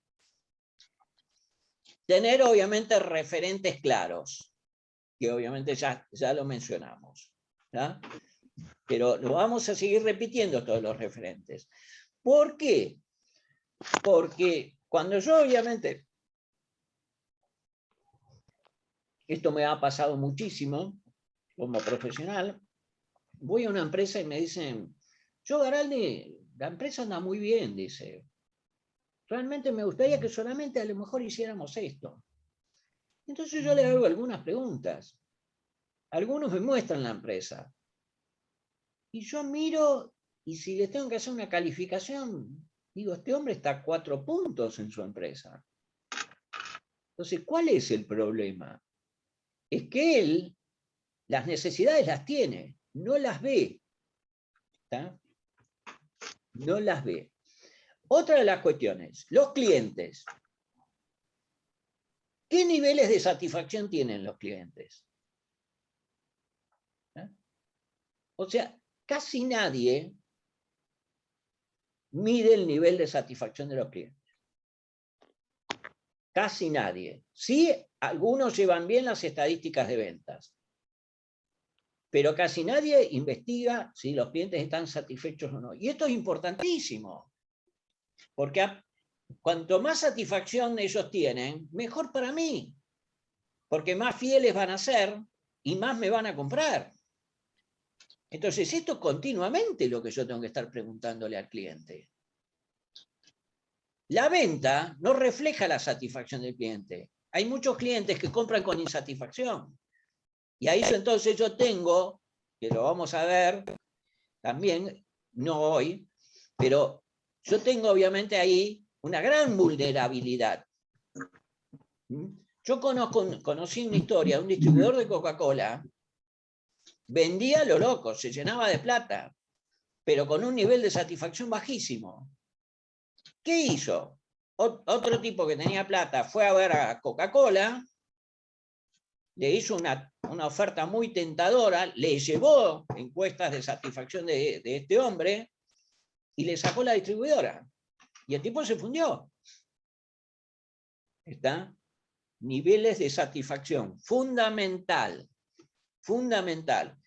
A: Tener obviamente referentes claros, que obviamente ya lo mencionamos. ¿Tá? Pero lo vamos a seguir repitiendo todos los referentes. ¿Por qué? Porque cuando yo obviamente, esto me ha pasado muchísimo como profesional, voy a una empresa y me dicen, yo Garaldi, la empresa anda muy bien, dice, realmente me gustaría que solamente a lo mejor hiciéramos esto. Entonces yo le hago algunas preguntas. Algunos me muestran la empresa. Y yo miro, y si les tengo que hacer una calificación, digo, este hombre está a 4 puntos en su empresa. Entonces, ¿cuál es el problema? Es que él las necesidades las tiene, no las ve. ¿Tá? No las ve. Otra de las cuestiones, los clientes. ¿Qué niveles de satisfacción tienen los clientes? ¿Eh? O sea, casi nadie mide el nivel de satisfacción de los clientes? Casi nadie. Sí, algunos llevan bien las estadísticas de ventas, pero casi nadie investiga si los clientes están satisfechos o no. Y esto es importantísimo, porque cuanto más satisfacción ellos tienen, mejor para mí, porque más fieles van a ser y más me van a comprar. Entonces, esto es continuamente lo que yo tengo que estar preguntándole al cliente. La venta no refleja la satisfacción del cliente. Hay muchos clientes que compran con insatisfacción. Y ahí entonces yo tengo, que lo vamos a ver también, no hoy, pero yo tengo obviamente ahí una gran vulnerabilidad. Yo conocí una historia de un distribuidor de Coca-Cola, vendía lo loco, se llenaba de plata, pero con un nivel de satisfacción bajísimo. ¿Qué hizo? Otro tipo que tenía plata fue a ver a Coca-Cola, le hizo una oferta muy tentadora, le llevó encuestas de satisfacción de este hombre y le sacó la distribuidora. Y el tipo se fundió. ¿Está? Niveles de satisfacción. Fundamental. Fundamental.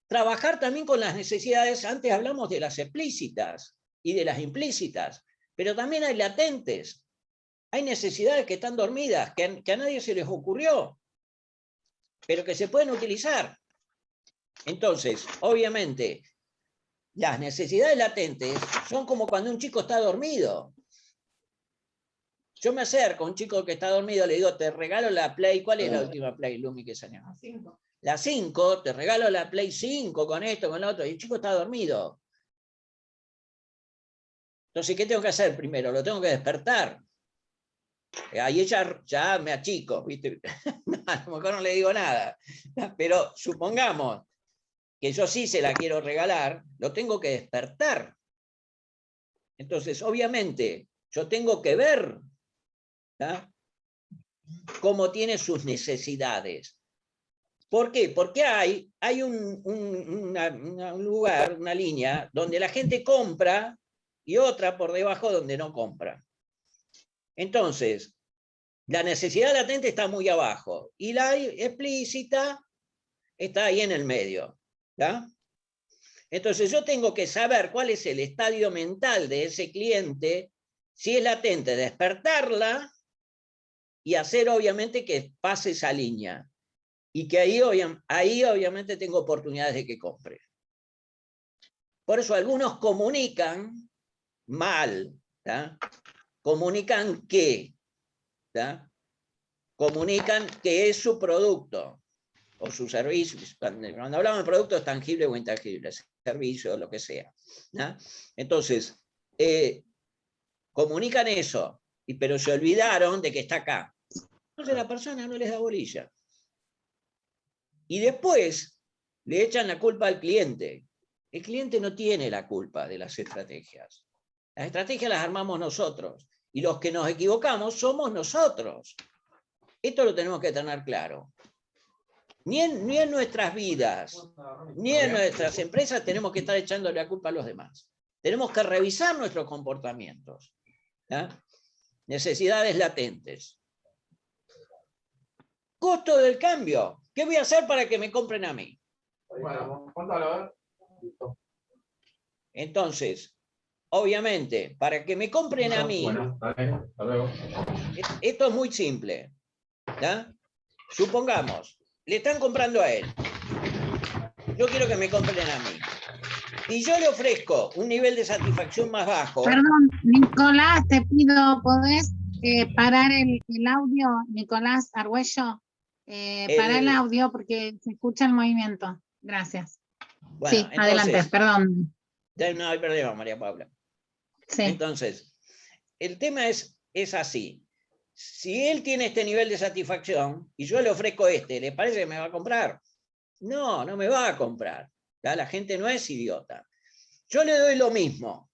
A: Trabajar también con las necesidades. Antes hablamos de las explícitas y de las implícitas, pero también hay latentes. Hay necesidades que están dormidas, que a nadie se les ocurrió, pero que se pueden utilizar. Entonces, obviamente, las necesidades latentes son como cuando un chico está dormido. Yo me acerco a un chico que está dormido, le digo, te regalo la Play. ¿Cuál es la última Play, Lumi, que salió? La 5. La 5, te regalo la Play 5 con esto, con lo otro. Y el chico está dormido. Entonces, ¿qué tengo que hacer primero? Lo tengo que despertar. Ahí ya me achico, ¿viste? A lo mejor no le digo nada. Pero supongamos que yo sí se la quiero regalar, lo tengo que despertar. Entonces, obviamente, yo tengo que ver, ¿tá?, cómo tiene sus necesidades. ¿Por qué? Porque hay un lugar, una línea, donde la gente compra y otra por debajo donde no compra. Entonces, la necesidad latente está muy abajo y la explícita está ahí en el medio. ¿Tá? Entonces yo tengo que saber cuál es el estadio mental de ese cliente, si es latente, despertarla y hacer obviamente que pase esa línea. Y que ahí obviamente tengo oportunidades de que compre. Por eso algunos comunican mal, ¿tá? Comunican que, ¿tá?, comunican que es su producto o su servicio. Cuando hablamos de productos tangibles o intangibles, servicios, lo que sea, ¿no? Entonces, comunican eso, pero se olvidaron de que está acá. Entonces la persona no les da bolilla. Y después le echan la culpa al cliente. El cliente no tiene la culpa de las estrategias. Las estrategias las armamos nosotros. Y los que nos equivocamos somos nosotros. Esto lo tenemos que tener claro. Ni en nuestras vidas, ni en nuestras empresas tenemos que estar echándole la culpa a los demás. Tenemos que revisar nuestros comportamientos. ¿Ya? Necesidades latentes. Costo del cambio. ¿Qué voy a hacer para que me compren a mí?
D: Bueno, contalo.
A: Entonces, obviamente, para que me compren a mí,
D: bueno, hasta luego.
A: Esto es muy simple. ¿Ya? Supongamos, le están comprando a él. Yo quiero que me compren a mí. Y yo le ofrezco un nivel de satisfacción más bajo.
B: Perdón, Nicolás, te pido, ¿podés parar el audio? Nicolás Argüello, para el audio porque se escucha el movimiento. Gracias.
A: Bueno,
B: sí, entonces, adelante, perdón.
A: No hay problema, María Paula.
B: Sí.
A: Entonces, el tema es así. Si él tiene este nivel de satisfacción y yo le ofrezco ¿le parece que me va a comprar? No, no me va a comprar. ¿Ya? La gente no es idiota. Yo le doy lo mismo.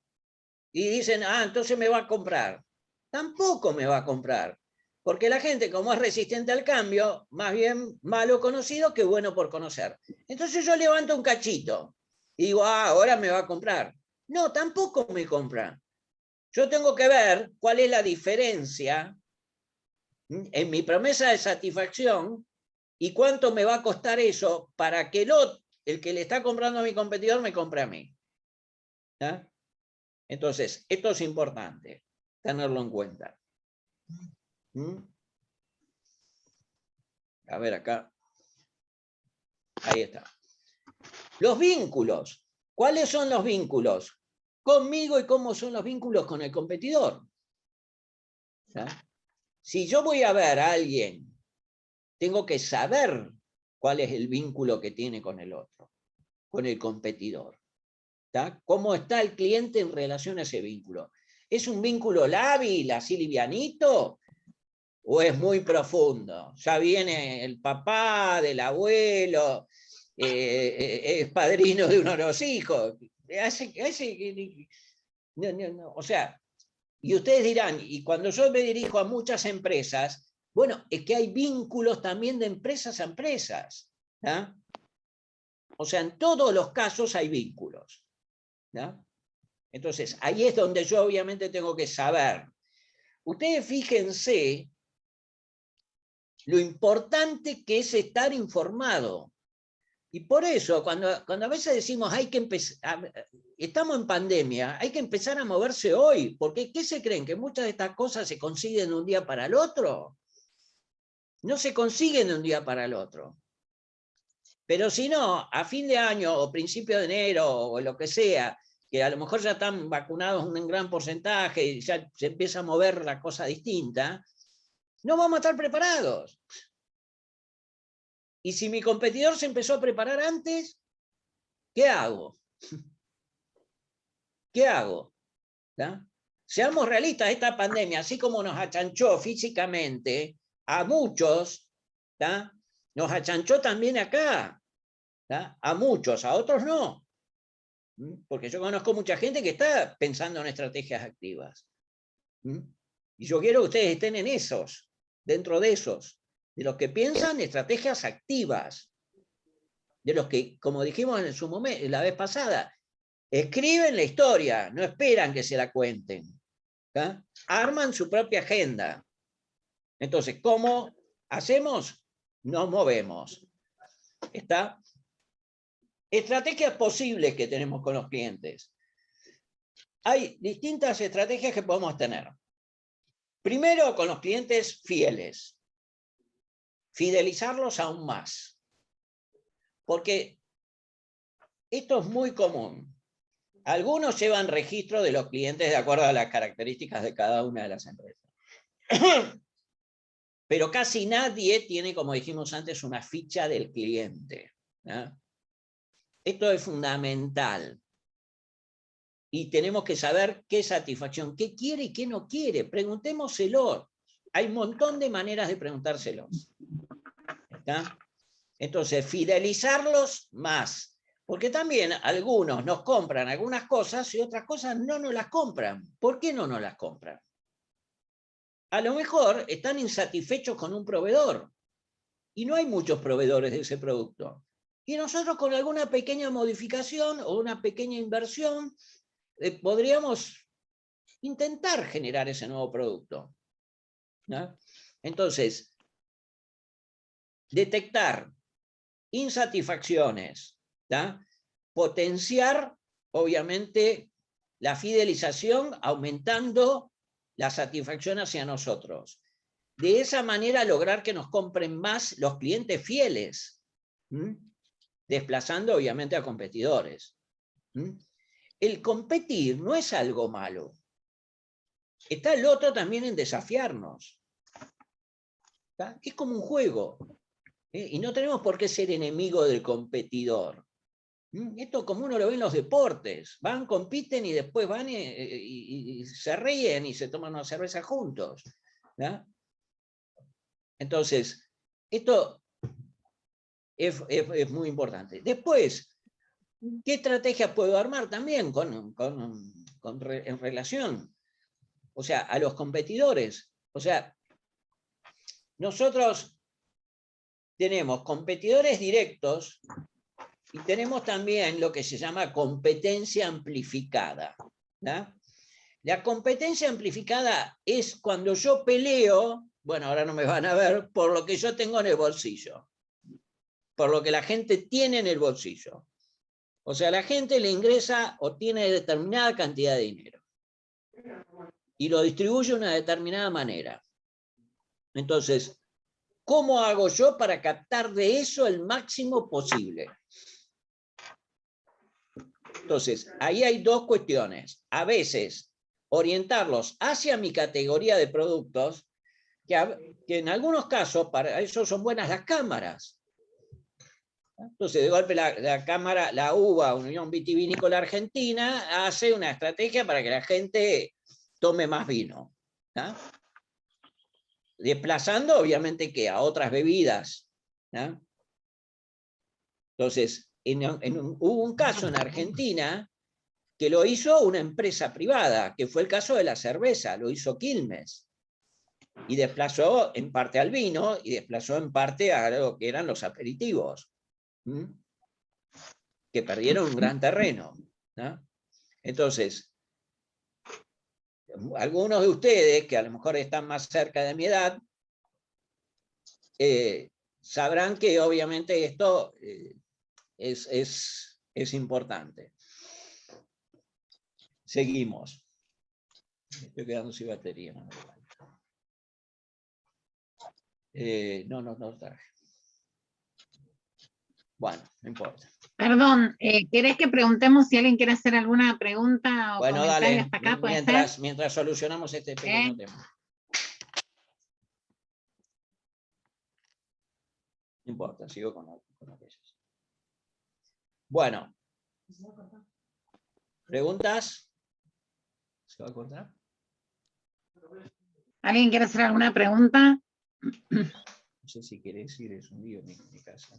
A: Y dicen, entonces me va a comprar. Tampoco me va a comprar. Porque la gente, como es resistente al cambio, más bien malo conocido que bueno por conocer. Entonces yo levanto un cachito. Y digo, ahora me va a comprar. No, tampoco me compran. Yo tengo que ver cuál es la diferencia en mi promesa de satisfacción y cuánto me va a costar eso para que el que le está comprando a mi competidor me compre a mí. ¿Ya? Entonces, esto es importante, tenerlo en cuenta. A ver acá. Ahí está. Los vínculos. ¿Cuáles son los vínculos? Conmigo y cómo son los vínculos con el competidor. ¿Ya? Si yo voy a ver a alguien, tengo que saber cuál es el vínculo que tiene con el otro, con el competidor. ¿Tá? ¿Cómo está el cliente en relación a ese vínculo? ¿Es un vínculo lábil, así livianito? ¿O es muy profundo? Ya viene el papá del abuelo, es padrino de uno de los hijos. O sea, y ustedes dirán, y cuando yo me dirijo a muchas empresas, bueno, es que hay vínculos también de empresas a empresas. ¿Ya? O sea, en todos los casos hay vínculos. ¿Ya? Entonces, ahí es donde yo obviamente tengo que saber. Ustedes fíjense lo importante que es estar informado. Y por eso, cuando a veces decimos, hay que empezar, estamos en pandemia, hay que empezar a moverse hoy, porque ¿qué se creen? ¿Que muchas de estas cosas se consiguen de un día para el otro? No se consiguen de un día para el otro. Pero si no, a fin de año o principio de enero o lo que sea, que a lo mejor ya están vacunados un gran porcentaje y ya se empieza a mover la cosa distinta, no vamos a estar preparados. Y si mi competidor se empezó a preparar antes, ¿qué hago? ¿Qué hago? ¿Ya? Seamos realistas, esta pandemia, así como nos achanchó físicamente a muchos, ¿ya? Nos achanchó también acá, ¿ya? A muchos, a otros no. Porque yo conozco mucha gente que está pensando en estrategias activas. Y yo quiero que ustedes estén en esos, dentro de esos, de los que piensan estrategias activas, de los que, como dijimos en su momento, la vez pasada, escriben la historia, no esperan que se la cuenten. ¿Ya? Arman su propia agenda. Entonces, ¿cómo hacemos? Nos movemos. ¿Está? Estrategias posibles que tenemos con los clientes. Hay distintas estrategias que podemos tener. Primero, con los clientes fieles. Fidelizarlos aún más. Porque esto es muy común. Algunos llevan registro de los clientes de acuerdo a las características de cada una de las empresas. Pero casi nadie tiene, como dijimos antes, una ficha del cliente. ¿No? Esto es fundamental. Y tenemos que saber qué satisfacción, qué quiere y qué no quiere. Preguntémoselo. Hay un montón de maneras de preguntárselo. ¿Está? Entonces, fidelizarlos más. Porque también algunos nos compran algunas cosas y otras cosas no nos las compran. ¿Por qué no nos las compran? A lo mejor están insatisfechos con un proveedor y no hay muchos proveedores de ese producto. Y nosotros con alguna pequeña modificación o una pequeña inversión podríamos intentar generar ese nuevo producto. ¿No? Entonces, detectar insatisfacciones, ¿tá? Potenciar, obviamente, la fidelización aumentando la satisfacción hacia nosotros. De esa manera lograr que nos compren más los clientes fieles, desplazando obviamente a competidores. El competir no es algo malo. Está el otro también en desafiarnos. ¿Tá? Es como un juego. Y no tenemos por qué ser enemigo del competidor. Esto como uno lo ve en los deportes. Van, compiten y después van y se ríen y se toman una cerveza juntos. ¿No? Entonces, esto es muy importante. Después, ¿qué estrategias puedo armar también en relación? O sea, a los competidores. O sea, nosotros tenemos competidores directos Y tenemos también lo que se llama competencia amplificada, ¿no? La competencia amplificada es cuando yo peleo, bueno, ahora no me van a ver, por lo que yo tengo en el bolsillo, por lo que la gente tiene en el bolsillo. O sea, la gente le ingresa o tiene determinada cantidad de dinero y lo distribuye de una determinada manera. Entonces, ¿cómo hago yo para captar de eso el máximo posible? Entonces, ahí hay dos cuestiones. A veces, orientarlos hacia mi categoría de productos, que en algunos casos, para eso son buenas las cámaras. Entonces, de golpe la cámara, la UBA, Unión Vitivinícola Argentina, hace una estrategia para que la gente tome más vino, ¿no? Desplazando, obviamente, que a otras bebidas, ¿no? Entonces, hubo un caso en Argentina que lo hizo una empresa privada, que fue el caso de la cerveza, lo hizo Quilmes, y desplazó en parte al vino, y desplazó en parte a lo que eran los aperitivos, que perdieron un gran terreno, ¿no? Entonces, algunos de ustedes, que a lo mejor están más cerca de mi edad, sabrán que obviamente esto es importante. Seguimos. Estoy quedando sin batería. No traje. Bueno, no importa.
B: Perdón, ¿querés que preguntemos si alguien quiere hacer alguna pregunta o
A: Bueno,
B: comentario
A: dale,
B: hasta acá? ¿Puede ser?
A: mientras solucionamos este pequeño tema. No importa, sigo con aquellos. Bueno. ¿Preguntas? ¿Se va a cortar?
B: ¿Alguien quiere hacer alguna pregunta?
A: No sé si querés ir, es un lío en mi casa.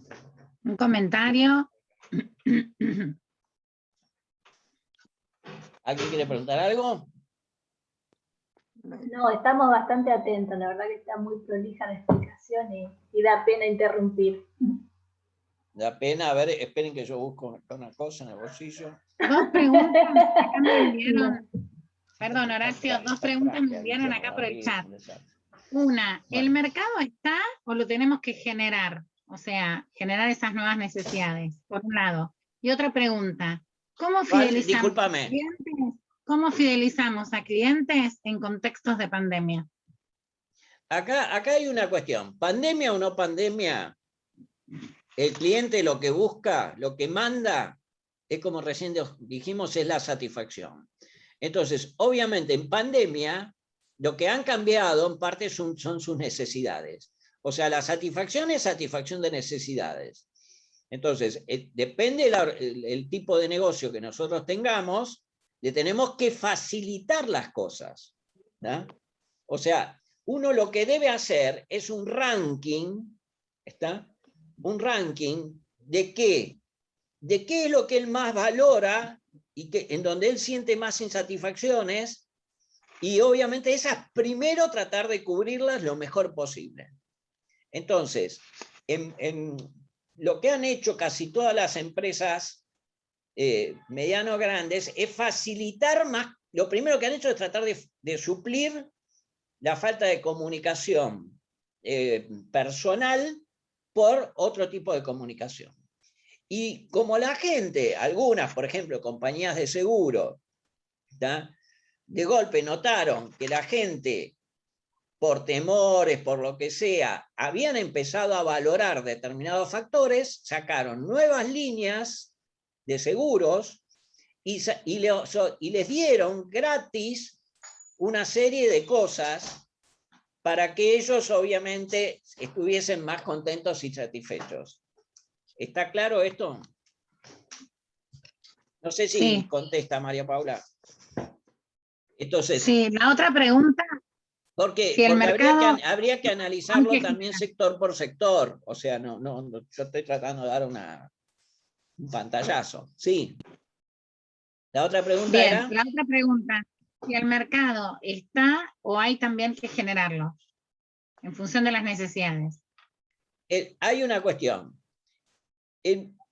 B: ¿Un comentario?
A: ¿Alguien quiere preguntar algo?
E: No, estamos bastante atentos, la verdad que está muy prolija la explicación y da pena interrumpir.
A: Da pena, a ver, esperen que yo busco una cosa en el bolsillo.
B: Dos preguntas acá me enviaron, perdón Horacio, dos preguntas me enviaron acá por el chat. Una, ¿el mercado está o lo tenemos que generar? O sea, generar esas nuevas necesidades, por un lado. Y otra pregunta, ¿cómo fidelizamos a clientes en contextos de pandemia?
A: Acá hay una cuestión. ¿Pandemia o no pandemia? El cliente lo que busca, lo que manda, es como recién dijimos, es la satisfacción. Entonces, obviamente en pandemia, lo que han cambiado en parte son sus necesidades. O sea, la satisfacción es satisfacción de necesidades. Entonces, depende el tipo de negocio que nosotros tengamos, le tenemos que facilitar las cosas, ¿no? O sea, uno lo que debe hacer es un ranking, ¿está? Un ranking de qué es lo que él más valora y en donde él siente más insatisfacciones, y obviamente esas primero tratar de cubrirlas lo mejor posible. Entonces, lo que han hecho casi todas las empresas mediano grandes es facilitar más. Lo primero que han hecho es tratar de suplir la falta de comunicación personal por otro tipo de comunicación. Y como la gente, algunas, por ejemplo, compañías de seguro, ¿tá? De golpe notaron que la gente, por temores, por lo que sea, habían empezado a valorar determinados factores, sacaron nuevas líneas de seguros y les dieron gratis una serie de cosas para que ellos obviamente estuviesen más contentos y satisfechos. ¿Está claro esto? No sé si
B: Sí.
A: contesta María Paula. Entonces,
B: sí, la otra pregunta.
A: Porque
B: Si el mercado...
A: habría que analizarlo también sector por sector. O sea, no, yo estoy tratando de dar un pantallazo. Sí. La otra pregunta
B: Bien,
A: era...
B: la otra pregunta. Si el mercado está o hay también que generarlo, en función de las necesidades.
A: Hay una cuestión.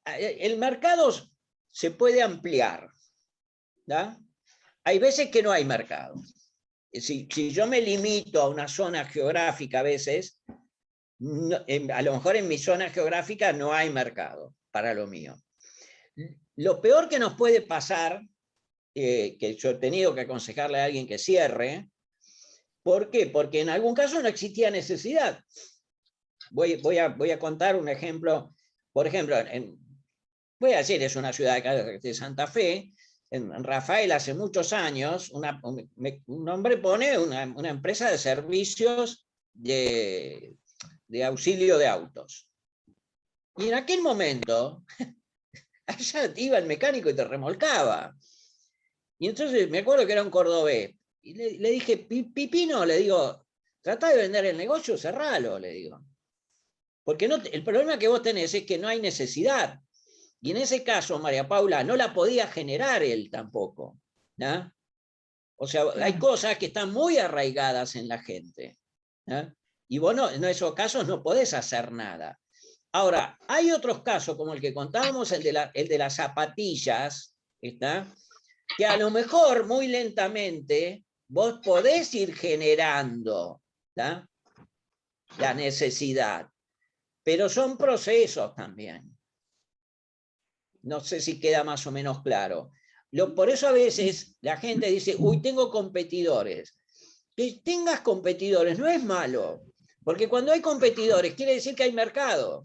A: el mercado se puede ampliar, ¿da? Hay veces que no hay mercado. Si yo me limito a una zona geográfica a veces, a lo mejor en mi zona geográfica no hay mercado para lo mío. Lo peor que nos puede pasar, que yo he tenido que aconsejarle a alguien que cierre, ¿por qué? Porque en algún caso no existía necesidad. Voy a contar un ejemplo. Por ejemplo, voy a decir, es una ciudad de Santa Fe. En Rafael hace muchos años, un hombre pone una empresa de servicios de auxilio de autos. Y en aquel momento, allá iba el mecánico y te remolcaba. Y entonces me acuerdo que era un cordobés. Y le dije, Pipino, le digo, trata de vender el negocio, cerralo, le digo. Porque no, el problema que vos tenés es que no hay necesidad. Y en ese caso, María Paula, no la podía generar él tampoco, ¿no? O sea, hay cosas que están muy arraigadas en la gente, ¿no? Y vos en esos casos no podés hacer nada. Ahora, hay otros casos, como el que contábamos, el de las zapatillas, ¿está? Que a lo mejor muy lentamente vos podés ir generando, ¿está? La necesidad, pero son procesos también. No sé si queda más o menos claro. Por eso a veces la gente dice, uy, tengo competidores. Que tengas competidores no es malo, porque cuando hay competidores quiere decir que hay mercado,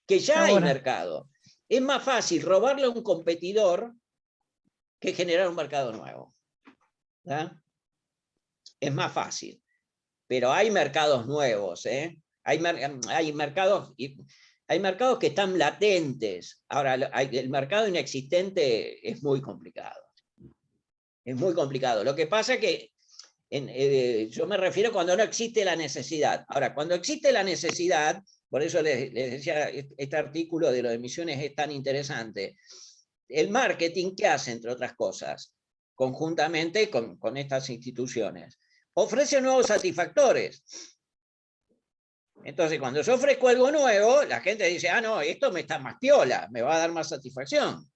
A: que ya hay mercado. Es más fácil robarle a un competidor que generar un mercado nuevo, ¿verdad? Es más fácil, pero hay mercados nuevos, ¿eh? Hay mercados que están latentes. Ahora, el mercado inexistente es muy complicado. Es muy complicado. Lo que pasa es que yo me refiero cuando no existe la necesidad. Ahora, cuando existe la necesidad, por eso les decía, este artículo de las emisiones es tan interesante. El marketing, ¿qué hace, entre otras cosas? Conjuntamente con estas instituciones. Ofrece nuevos satisfactores. Entonces, cuando yo ofrezco algo nuevo, la gente dice, ah, no, esto me está más piola, me va a dar más satisfacción.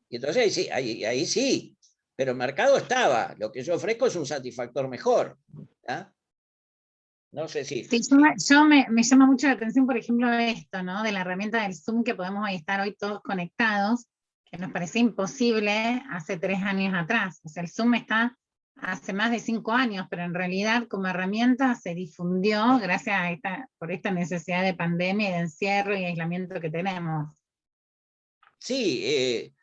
A: Y entonces ahí sí, pero el mercado estaba, lo que yo ofrezco es un satisfactor mejor. ¿Ah? No sé si...
B: Sí, me llama mucho la atención, por ejemplo, esto, ¿no? De la herramienta del Zoom, que podemos estar hoy todos conectados, que nos parecía imposible hace 3 años atrás. O sea, el Zoom está hace más de 5 años, pero en realidad como herramienta se difundió gracias a por esta necesidad de pandemia y de encierro y aislamiento que tenemos.
A: Sí,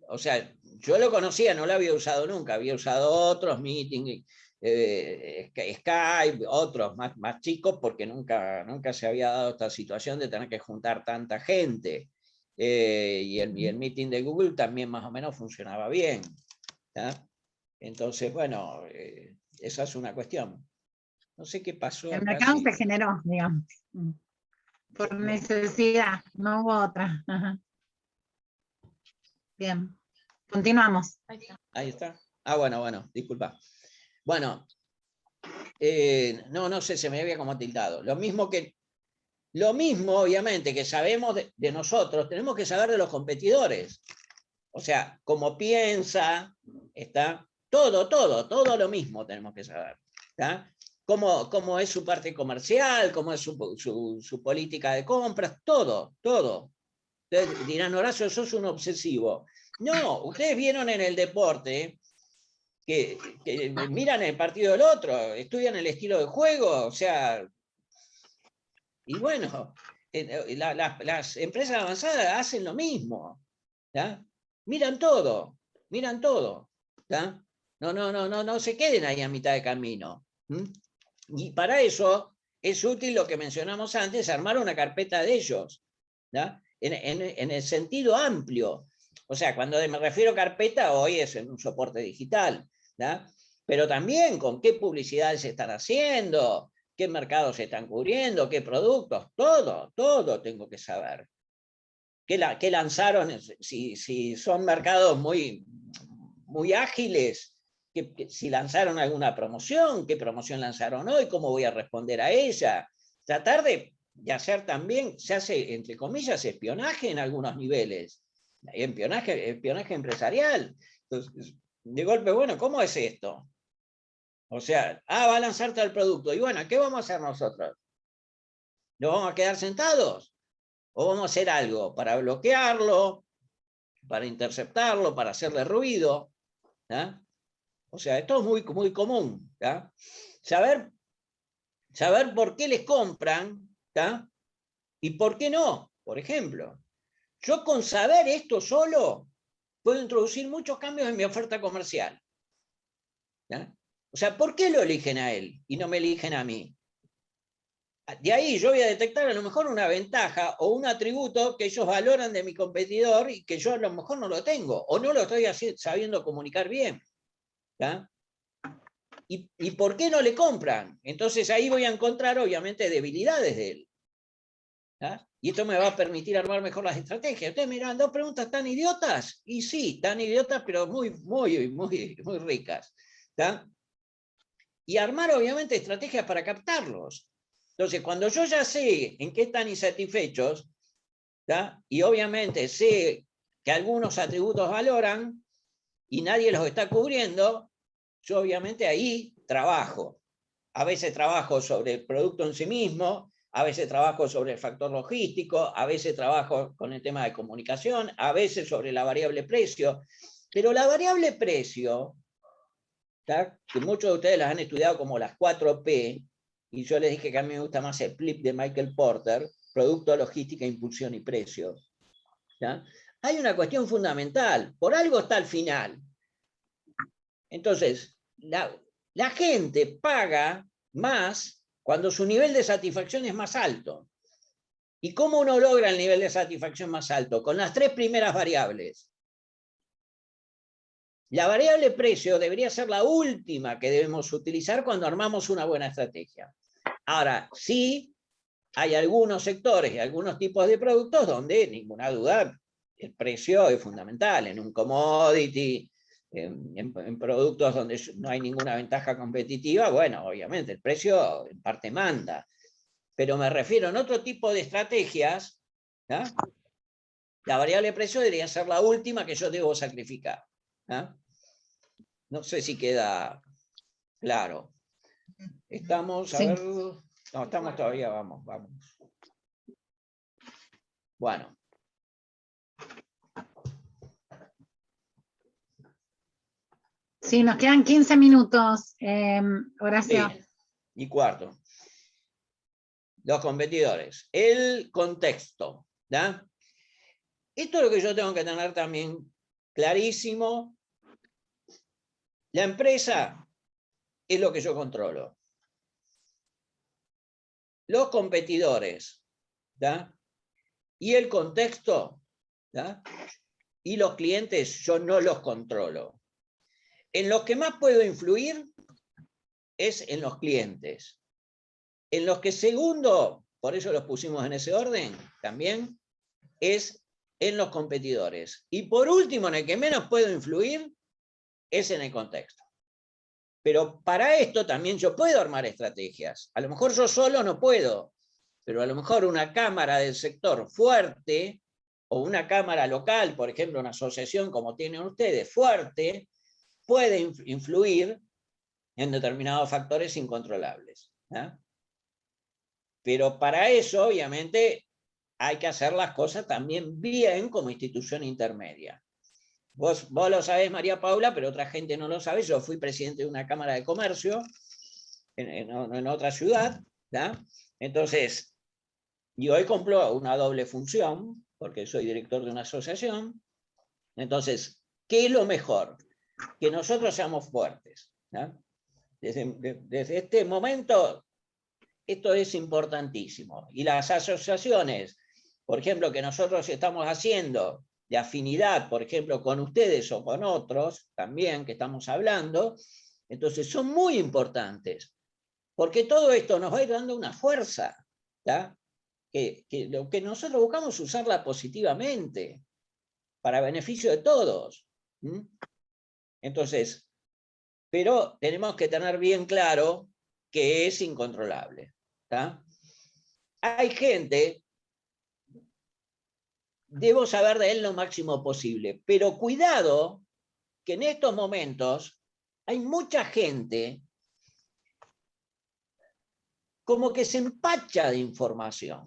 A: o sea, yo lo conocía, no lo había usado nunca, había usado otros meetings, Skype, otros más chicos, porque nunca se había dado esta situación de tener que juntar tanta gente. Y el meeting de Google también más o menos funcionaba bien, ¿tá? Entonces, bueno, esa es una cuestión. No sé qué pasó.
B: El mercado se generó, digamos, por necesidad, no hubo otra. Ajá. Bien, continuamos.
A: Ahí está. Ah, bueno, disculpa. Bueno, no sé, se me había como tildado. Lo mismo, obviamente, que sabemos de nosotros, tenemos que saber de los competidores. O sea, cómo piensa, está todo lo mismo tenemos que saber. ¿Está? Cómo es su parte comercial, cómo es su política de compras, todo. Ustedes dirán, Horacio, sos un obsesivo. No, ustedes vieron en el deporte que miran el partido del otro, estudian el estilo de juego, o sea, y bueno, las empresas avanzadas hacen lo mismo, ¿tá? Miran todo, ¿tá? No se queden ahí a mitad de camino. Y para eso es útil lo que mencionamos antes, armar una carpeta de ellos, ¿tá? En el sentido amplio. O sea, cuando me refiero a carpeta, hoy es en un soporte digital, ¿tá? Pero también con qué publicidades se están haciendo, qué mercados se están cubriendo, qué productos, todo tengo que saber. ¿Qué lanzaron? Si son mercados muy ágiles, si lanzaron alguna promoción, qué promoción lanzaron hoy, cómo voy a responder a ella. Tratar de de hacer también, se hace, entre comillas, espionaje en algunos niveles, espionaje empresarial. Entonces, de golpe, bueno, ¿cómo es esto? O sea, va a lanzar tal producto, y bueno, ¿qué vamos a hacer nosotros? ¿Nos vamos a quedar sentados? ¿O vamos a hacer algo para bloquearlo, para interceptarlo, para hacerle ruido? ¿Ah? O sea, esto es muy, muy común. ¿Ah? Saber por qué les compran, ¿ah? Y por qué no. Por ejemplo, yo con saber esto solo puedo introducir muchos cambios en mi oferta comercial. ¿Ah? O sea, ¿por qué lo eligen a él y no me eligen a mí? De ahí yo voy a detectar a lo mejor una ventaja o un atributo que ellos valoran de mi competidor y que yo a lo mejor no lo tengo o no lo estoy sabiendo comunicar bien. ¿Ah? ¿Y por qué no le compran? Entonces ahí voy a encontrar obviamente debilidades de él. ¿Ah? Y esto me va a permitir armar mejor las estrategias. Ustedes me dirán, dos preguntas tan idiotas. Y sí, tan idiotas, pero muy, muy, muy, muy ricas. ¿Ah? Y armar obviamente estrategias para captarlos. Entonces, cuando yo ya sé en qué están insatisfechos, ¿tá? Y obviamente sé que algunos atributos valoran y nadie los está cubriendo, yo obviamente ahí trabajo. A veces trabajo sobre el producto en sí mismo, a veces trabajo sobre el factor logístico, a veces trabajo con el tema de comunicación, a veces sobre la variable precio. Pero la variable precio, ¿tá? Que muchos de ustedes las han estudiado como las 4P, y yo les dije que a mí me gusta más el PLIP de Michael Porter, producto, logística, impulsión y precio. ¿Ya? Hay una cuestión fundamental, por algo está al final. Entonces, la gente paga más cuando su nivel de satisfacción es más alto. ¿Y cómo uno logra el nivel de satisfacción más alto? Con las tres primeras variables. La variable precio debería ser la última que debemos utilizar cuando armamos una buena estrategia. Ahora, sí, hay algunos sectores y algunos tipos de productos donde, ninguna duda, el precio es fundamental. En un commodity, en productos donde no hay ninguna ventaja competitiva, bueno, obviamente el precio en parte manda. Pero me refiero en otro tipo de estrategias, ¿no? La variable precio debería ser la última que yo debo sacrificar. ¿No? No sé si queda claro. Estamos, a
B: Sí.
A: ver... No, estamos todavía, vamos. Bueno.
B: Sí, nos quedan 15 minutos, Horacio.
A: Sí, y cuarto. Los competidores. El contexto. ¿Da? Esto es lo que yo tengo que tener también clarísimo. La empresa es lo que yo controlo. Los competidores, ¿da? Y el contexto, ¿da? Y los clientes yo no los controlo. En lo que más puedo influir es en los clientes. En los que segundo, por eso los pusimos en ese orden también, es en los competidores. Y por último, en el que menos puedo influir es en el contexto. Pero para esto también yo puedo armar estrategias. A lo mejor yo solo no puedo, pero a lo mejor una cámara del sector fuerte o una cámara local, por ejemplo, una asociación como tienen ustedes, fuerte, puede influir en determinados factores incontrolables. ¿Eh? Pero para eso, obviamente, hay que hacer las cosas también bien como institución intermedia. Vos lo sabés, María Paula, pero otra gente no lo sabe. Yo fui presidente de una Cámara de Comercio en otra ciudad. ¿Ya? Entonces, y hoy cumplo una doble función, porque soy director de una asociación. Entonces, ¿qué es lo mejor? Que nosotros seamos fuertes. ¿Ya? Desde este momento, esto es importantísimo. Y las asociaciones, por ejemplo, que nosotros estamos haciendo de afinidad, por ejemplo, con ustedes o con otros, también que estamos hablando, entonces son muy importantes, porque todo esto nos va a ir dando una fuerza, ¿tá? Que lo que nosotros buscamos es usarla positivamente, para beneficio de todos. Entonces, pero tenemos que tener bien claro que es incontrolable. ¿Tá? hay gente, debo saber de él lo máximo posible, pero cuidado que en estos momentos hay mucha gente como que se empacha de información,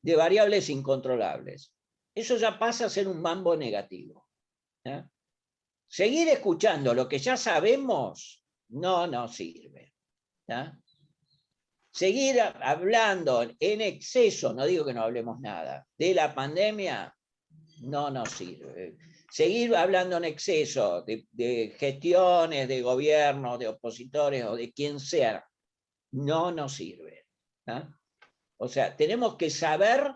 A: de variables incontrolables. Eso ya pasa a ser un mambo negativo. ¿Eh? Seguir escuchando lo que ya sabemos no nos sirve. ¿Eh? Seguir hablando en exceso, no digo que no hablemos nada, de la pandemia no nos sirve. Seguir hablando en exceso de gestiones, de gobierno, de opositores o de quien sea, no nos sirve. ¿Eh? O sea, tenemos que saber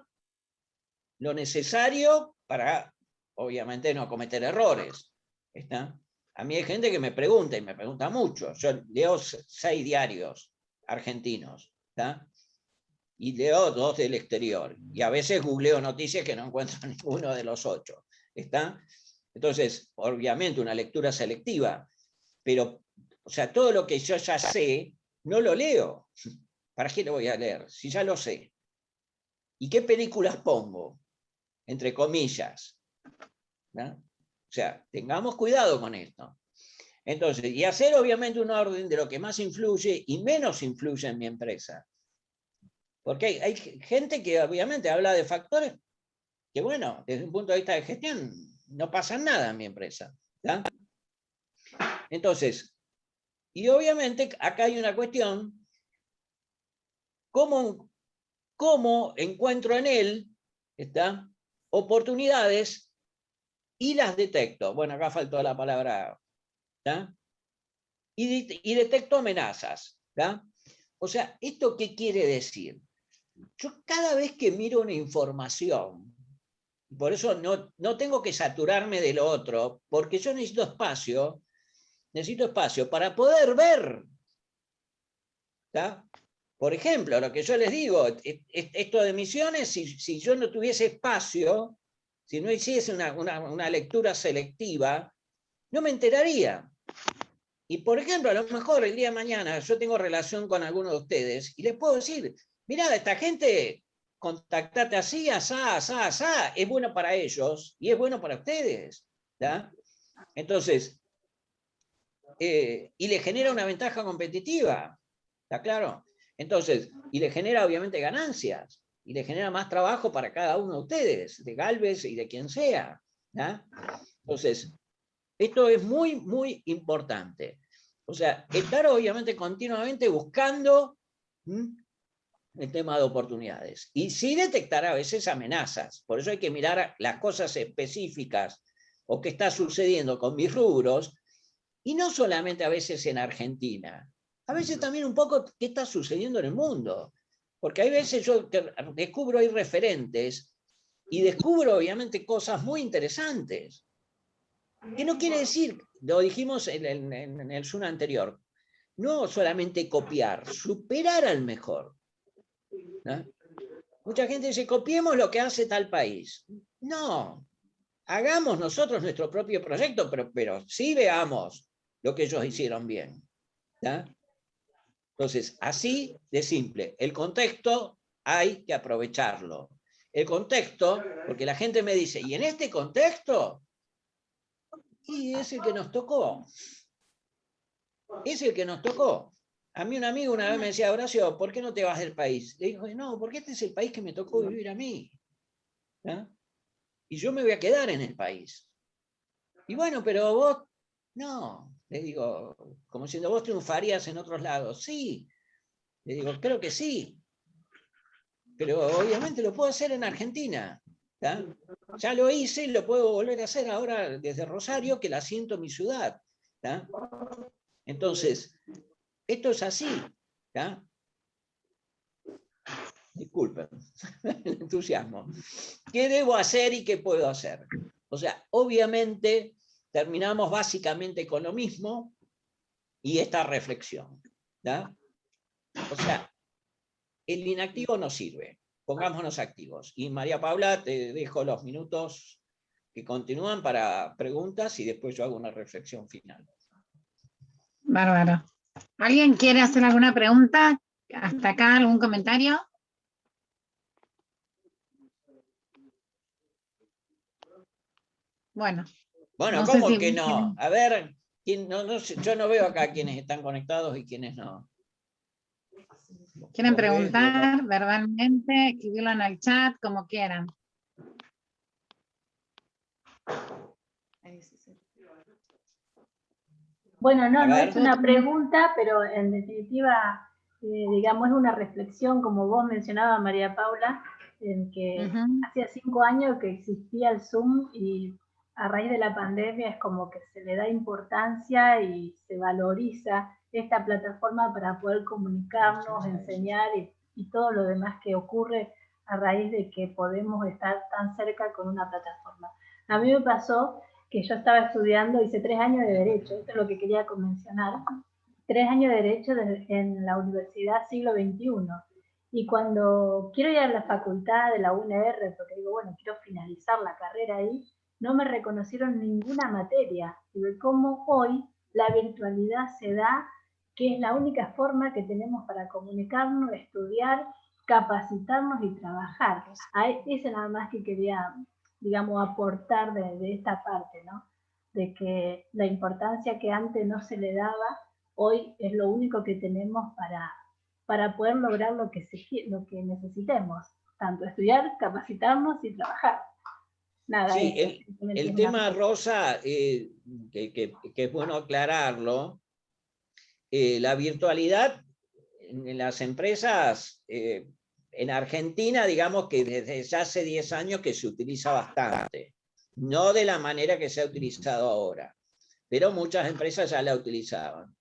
A: lo necesario para, obviamente, no cometer errores. ¿Está? A mí hay gente que me pregunta, y me pregunta mucho. Yo leo 6 diarios argentinos, ¿está? Y leo 2 del exterior. Y a veces googleo noticias que no encuentro ninguno de los 8. ¿Está? Entonces, obviamente, una lectura selectiva. Pero, o sea, todo lo que yo ya sé, no lo leo. ¿Para qué lo voy a leer? Si ya lo sé. ¿Y qué películas pongo? Entre comillas. ¿No? O sea, tengamos cuidado con esto. Entonces, y hacer obviamente un orden de lo que más influye y menos influye en mi empresa. Porque hay gente que obviamente habla de factores que, bueno, desde un punto de vista de gestión, no pasa nada en mi empresa. ¿No? Entonces, y obviamente acá hay una cuestión, ¿cómo encuentro en él oportunidades y las detecto? Bueno, acá faltó la palabra. ¿tá? Y detecto amenazas. ¿tá? O sea, ¿esto qué quiere decir? Yo cada vez que miro una información, por eso no tengo que saturarme de lo otro, porque yo necesito espacio para poder ver. ¿tá? Por ejemplo, lo que yo les digo, esto de Misiones, si yo no tuviese espacio, si no hiciese una lectura selectiva, no me enteraría. Y por ejemplo, a lo mejor el día de mañana yo tengo relación con alguno de ustedes y les puedo decir, mirá, esta gente, contactate así, asá, asá, asá, es bueno para ellos y es bueno para ustedes. ¿tá? Entonces, y le genera una ventaja competitiva, ¿está claro? Entonces, y le genera obviamente ganancias, y le genera más trabajo para cada uno de ustedes, de Galvez y de quien sea. ¿tá? Entonces, esto es muy, muy importante. O sea, estar obviamente continuamente buscando el tema de oportunidades. Y sí detectar a veces amenazas. Por eso hay que mirar las cosas específicas o qué está sucediendo con mis rubros. Y no solamente a veces en Argentina. A veces también un poco qué está sucediendo en el mundo. Porque hay veces yo descubro ahí referentes y descubro obviamente cosas muy interesantes. ¿Qué no quiere decir? Lo dijimos en el Zoom anterior. No solamente copiar, superar al mejor. ¿no? Mucha gente dice, copiemos lo que hace tal país. No, hagamos nosotros nuestro propio proyecto, pero sí veamos lo que ellos hicieron bien. ¿tá? Entonces, así de simple. El contexto hay que aprovecharlo. El contexto, porque la gente me dice, ¿y en este contexto? Y es el que nos tocó. Es el que nos tocó. A mí un amigo una vez me decía, Horacio, ¿por qué no te vas del país? Le digo, no, porque este es el país que me tocó vivir a mí. ¿tá? Y yo me voy a quedar en el país. Y bueno, pero vos, no. Le digo, como diciendo, vos triunfarías en otros lados. Sí. Le digo, creo que sí. Pero obviamente lo puedo hacer en Argentina. ¿tá? Ya lo hice y lo puedo volver a hacer ahora desde Rosario, que la siento mi ciudad. ¿tá? Entonces, esto es así. ¿tá? Disculpen el entusiasmo. ¿Qué debo hacer y qué puedo hacer? O sea, obviamente terminamos básicamente con lo mismo y esta reflexión. ¿tá? O sea, el inactivo no sirve. Pongámonos activos. Y María Paula, te dejo los minutos que continúan para preguntas y después yo hago una reflexión final.
B: Bárbaro. ¿Alguien quiere hacer alguna pregunta? ¿Hasta acá algún comentario? Bueno.
A: Bueno,
B: No sé
A: ¿cómo
B: si
A: que
B: vos
A: no? A ver, no sé, yo no veo acá quienes están conectados y quienes no.
B: ¿Quieren
A: ¿Vos ves?
B: preguntar verbalmente? Escribirlo en el chat, como quieran.
E: Bueno, no,
A: A
E: no
A: ver.
E: es una pregunta, pero en definitiva, digamos, es una reflexión, como vos mencionabas, María Paula, en que hacía 5 años que existía el Zoom y a raíz de la pandemia es como que se le da importancia y se valoriza esta plataforma para poder comunicarnos, enseñar y todo lo demás que ocurre a raíz de que podemos estar tan cerca con una plataforma. A mí me pasó que yo estaba estudiando, hice 3 años de Derecho, esto es lo que quería mencionar, 3 años de Derecho en la Universidad Siglo XXI. Y cuando quiero ir a la facultad de la UNR, porque digo, bueno, quiero finalizar la carrera ahí, no me reconocieron ninguna materia. Y de cómo hoy la virtualidad se da, que es la única forma que tenemos para comunicarnos, estudiar, capacitarnos y trabajar. Eso nada más que quería, digamos, aportar de esta parte, ¿no? De que la importancia que antes no se le daba, hoy es lo único que tenemos para poder lograr lo que necesitemos, tanto estudiar, capacitarnos y trabajar. Nada,
A: Sí,
E: el
A: tema, Rosa, que es bueno aclararlo, la virtualidad en las empresas, en Argentina, digamos que desde ya hace 10 años que se utiliza bastante, no de la manera que se ha utilizado ahora, pero muchas empresas ya la utilizaban.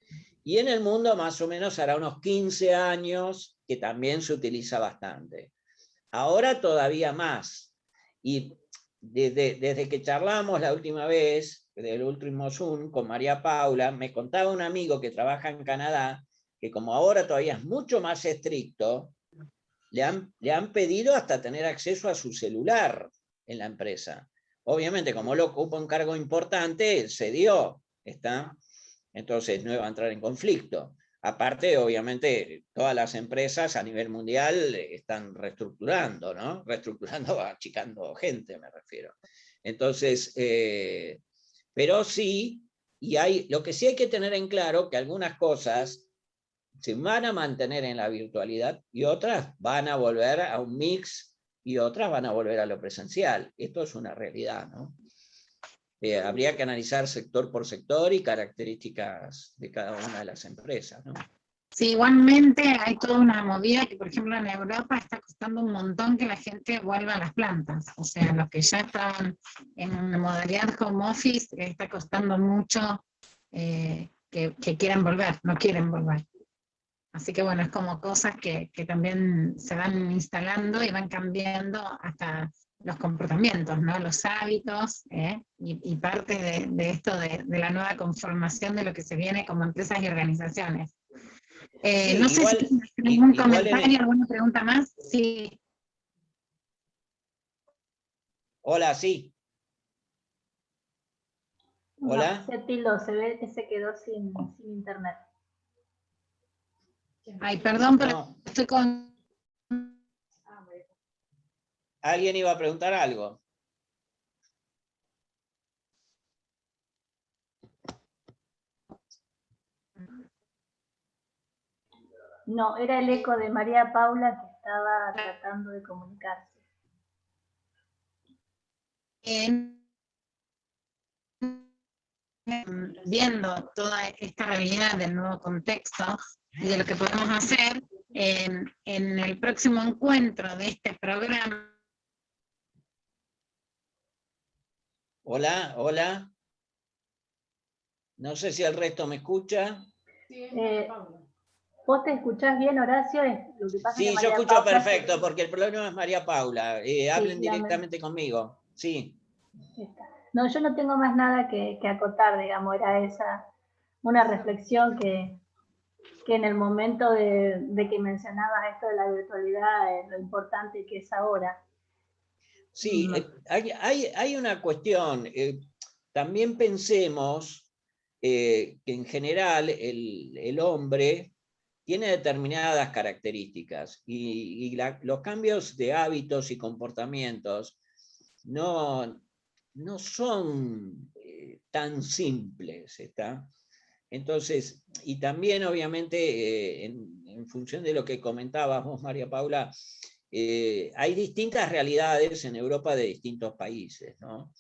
A: Y en el mundo más o menos hará unos 15 años que también se utiliza bastante. Ahora todavía más. Y desde que charlamos la última vez, del último Zoom, con María Paula, me contaba un amigo que trabaja en Canadá, que como ahora todavía es mucho más estricto, le han pedido hasta tener acceso a su celular en la empresa. Obviamente, como lo ocupa un cargo importante, él cedió, ¿está? Entonces no iba a entrar en conflicto. Aparte, obviamente, todas las empresas a nivel mundial están reestructurando, ¿no? Reestructurando, achicando gente, me refiero. Entonces, pero sí, lo que sí hay que tener en claro que algunas cosas se van a mantener en la virtualidad y otras van a volver a un mix y otras van a volver a lo presencial. Esto es una realidad, ¿no? Habría que analizar sector por sector y características de cada una de las empresas, ¿no?
B: Sí, igualmente hay toda una movida que, por ejemplo, en Europa está costando un montón que la gente vuelva a las plantas. O sea, los que ya estaban en modalidad home office, está costando mucho que quieran volver, no quieren volver. Así que bueno, es como cosas que también se van instalando y van cambiando hasta los comportamientos, ¿no? Los hábitos, y parte de esto de la nueva conformación de lo que se viene como empresas y organizaciones.
A: Sí,
B: no sé
A: igual,
B: si tienen algún comentario,
A: en
B: alguna pregunta más. Sí.
A: Hola, sí. Hola.
E: No, se tildó, se ve que se quedó sin internet.
B: Ay, perdón, pero
A: No.
B: estoy con...
A: ¿Alguien iba a preguntar algo?
E: No, era el eco de María Paula que estaba tratando de comunicarse.
B: Viendo toda esta realidad del nuevo contexto y de lo que podemos hacer en el próximo encuentro de este programa.
A: Hola, hola. No sé si el resto me escucha.
E: ¿Vos te escuchás bien, Horacio? Lo que pasa
A: Sí,
E: es que
A: yo
E: María
A: escucho
E: Paula
A: perfecto, porque el problema es María Paula. Hablen
E: sí,
A: directamente conmigo. Sí.
E: No, yo no tengo más nada que acotar, digamos, era una reflexión que en el momento de que mencionabas esto de la virtualidad, lo importante que es ahora.
A: Sí, hay una cuestión. También pensemos que en general el hombre tiene determinadas características y los cambios de hábitos y comportamientos no son tan simples, ¿está? Entonces, y también obviamente en función de lo que comentabas vos, María Paula, hay distintas realidades en Europa de distintos países, ¿no?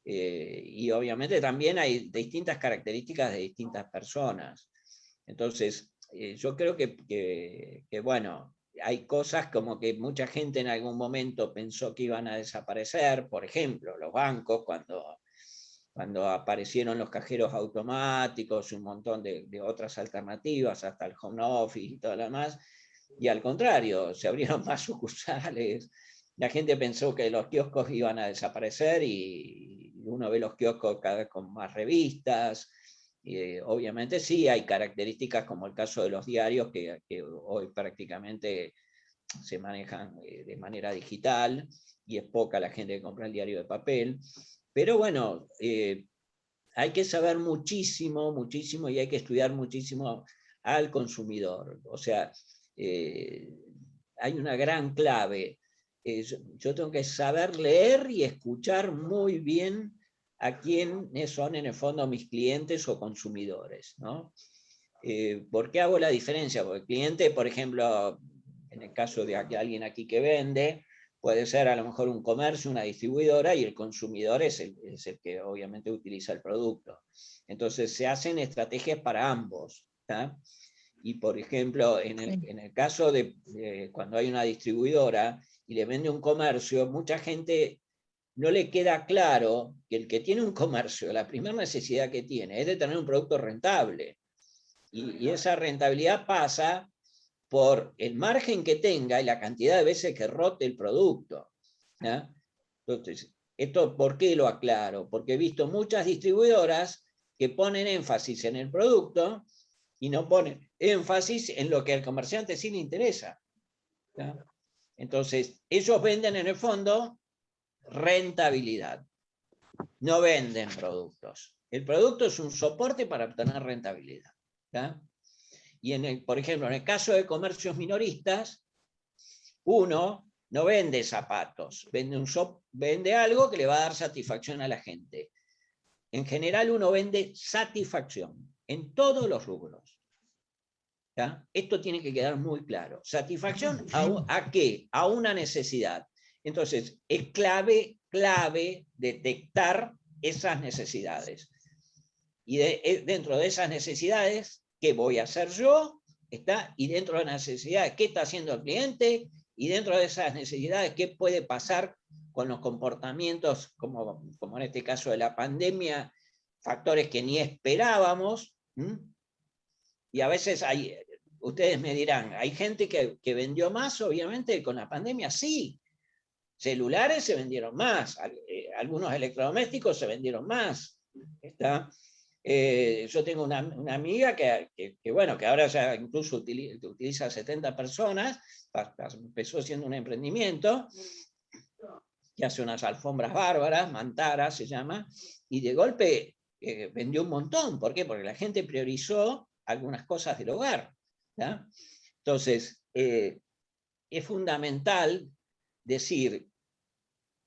A: Y obviamente también hay distintas características de distintas personas. Entonces, yo creo que, bueno, hay cosas como que mucha gente en algún momento pensó que iban a desaparecer, por ejemplo, los bancos, cuando aparecieron los cajeros automáticos, un montón de otras alternativas, hasta el home office y todo lo demás, y al contrario, se abrieron más sucursales, la gente pensó que los kioscos iban a desaparecer y uno ve los kioscos cada vez con más revistas. Obviamente sí hay características como el caso de los diarios que hoy prácticamente se manejan de manera digital y es poca la gente que compra el diario de papel, pero bueno, hay que saber muchísimo, muchísimo y hay que estudiar muchísimo al consumidor. O sea, hay una gran clave. Yo tengo que saber leer y escuchar muy bien a quiénes son en el fondo mis clientes o consumidores, ¿no? ¿Por qué hago la diferencia? Porque el cliente, por ejemplo, en el caso de alguien aquí que vende, puede ser a lo mejor un comercio, una distribuidora, y el consumidor es el que obviamente utiliza el producto. Entonces se hacen estrategias para ambos, ¿tá? Y por ejemplo, en el caso de cuando hay una distribuidora y le vende un comercio, mucha gente no le queda claro que el que tiene un comercio, la primera necesidad que tiene es de tener un producto rentable. Y esa rentabilidad pasa por el margen que tenga y la cantidad de veces que rote el producto, ¿no? Entonces, ¿esto por qué lo aclaro? Porque he visto muchas distribuidoras que ponen énfasis en el producto y no ponen énfasis en lo que al comerciante sí le interesa, ¿no? Entonces, ellos venden en el fondo rentabilidad, no venden productos. El producto es un soporte para obtener rentabilidad, ¿no? Y por ejemplo, en el caso de comercios minoristas, uno no vende zapatos, vende algo que le va a dar satisfacción a la gente. En general uno vende satisfacción en todos los rubros. ¿Ya? Esto tiene que quedar muy claro. ¿Satisfacción a qué? A una necesidad. Entonces, es clave detectar esas necesidades. Y dentro de esas necesidades, ¿qué voy a hacer yo? Y dentro de las necesidades, ¿qué está haciendo el cliente? Y dentro de esas necesidades, ¿qué puede pasar con los comportamientos, como en este caso de la pandemia, factores que ni esperábamos? Y a veces ustedes me dirán, ¿hay gente que vendió más, obviamente, con la pandemia? Sí. Celulares se vendieron más, algunos electrodomésticos se vendieron más. Yo tengo una amiga que ahora ya incluso utiliza 70 personas, empezó haciendo un emprendimiento, que hace unas alfombras bárbaras, Mantara se llama, y de golpe vendió un montón. ¿Por qué? Porque la gente priorizó algunas cosas del hogar, ¿ya? Entonces, es fundamental decir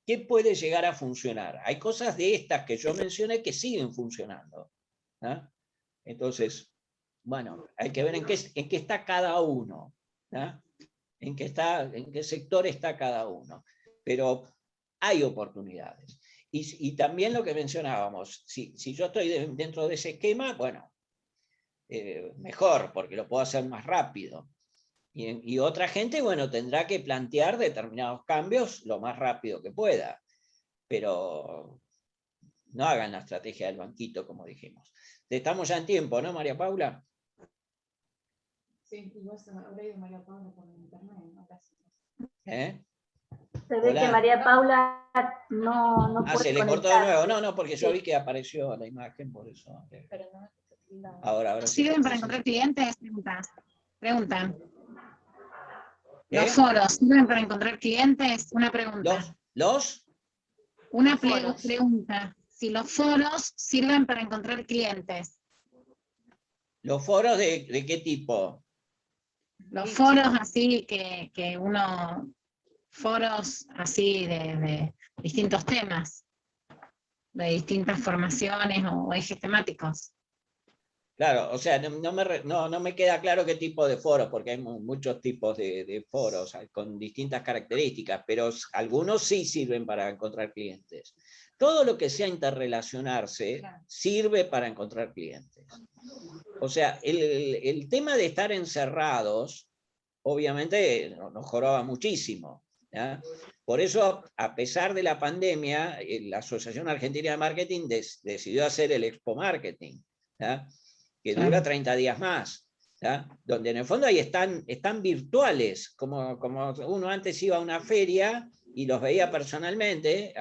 A: qué puede llegar a funcionar. Hay cosas de estas que yo mencioné que siguen funcionando, ¿ya? Entonces, bueno, hay que ver en qué está cada uno, ¿ya? En qué sector está cada uno. Pero hay oportunidades. Y también lo que mencionábamos, si yo estoy dentro de ese esquema, bueno, mejor, porque lo puedo hacer más rápido. Y otra gente, bueno, tendrá que plantear determinados cambios lo más rápido que pueda. Pero no hagan la estrategia del banquito, como dijimos. Estamos ya en tiempo, ¿no, María Paula?
F: Sí, igual se me habrá ido María Paula por internet, ¿no?
E: Se ve que María Paula no puede
A: se le cortó de nuevo. No, porque yo vi que apareció la imagen, por eso.
F: Pero no.
A: Ahora
B: ¿Sirven para encontrar clientes? Preguntan. ¿Los foros sirven para encontrar clientes? Una pregunta.
E: Una
B: pregunta. Si los foros sirven para encontrar clientes.
A: ¿Los foros de qué tipo?
B: Los foros así que uno, foros así de distintos temas, de distintas formaciones o ejes temáticos.
A: Claro, o sea, no me queda claro qué tipo de foros, porque hay muchos tipos de foros con distintas características, pero algunos sí sirven para encontrar clientes. Todo lo que sea interrelacionarse sirve para encontrar clientes. O sea, el tema de estar encerrados, obviamente nos joroba muchísimo, ¿ya? Por eso, a pesar de la pandemia, la Asociación Argentina de Marketing decidió hacer el Expo Marketing, ¿ya? Que dura 30 días más, ¿ya? Donde en el fondo ahí están virtuales, como uno antes iba a una feria y los veía personalmente,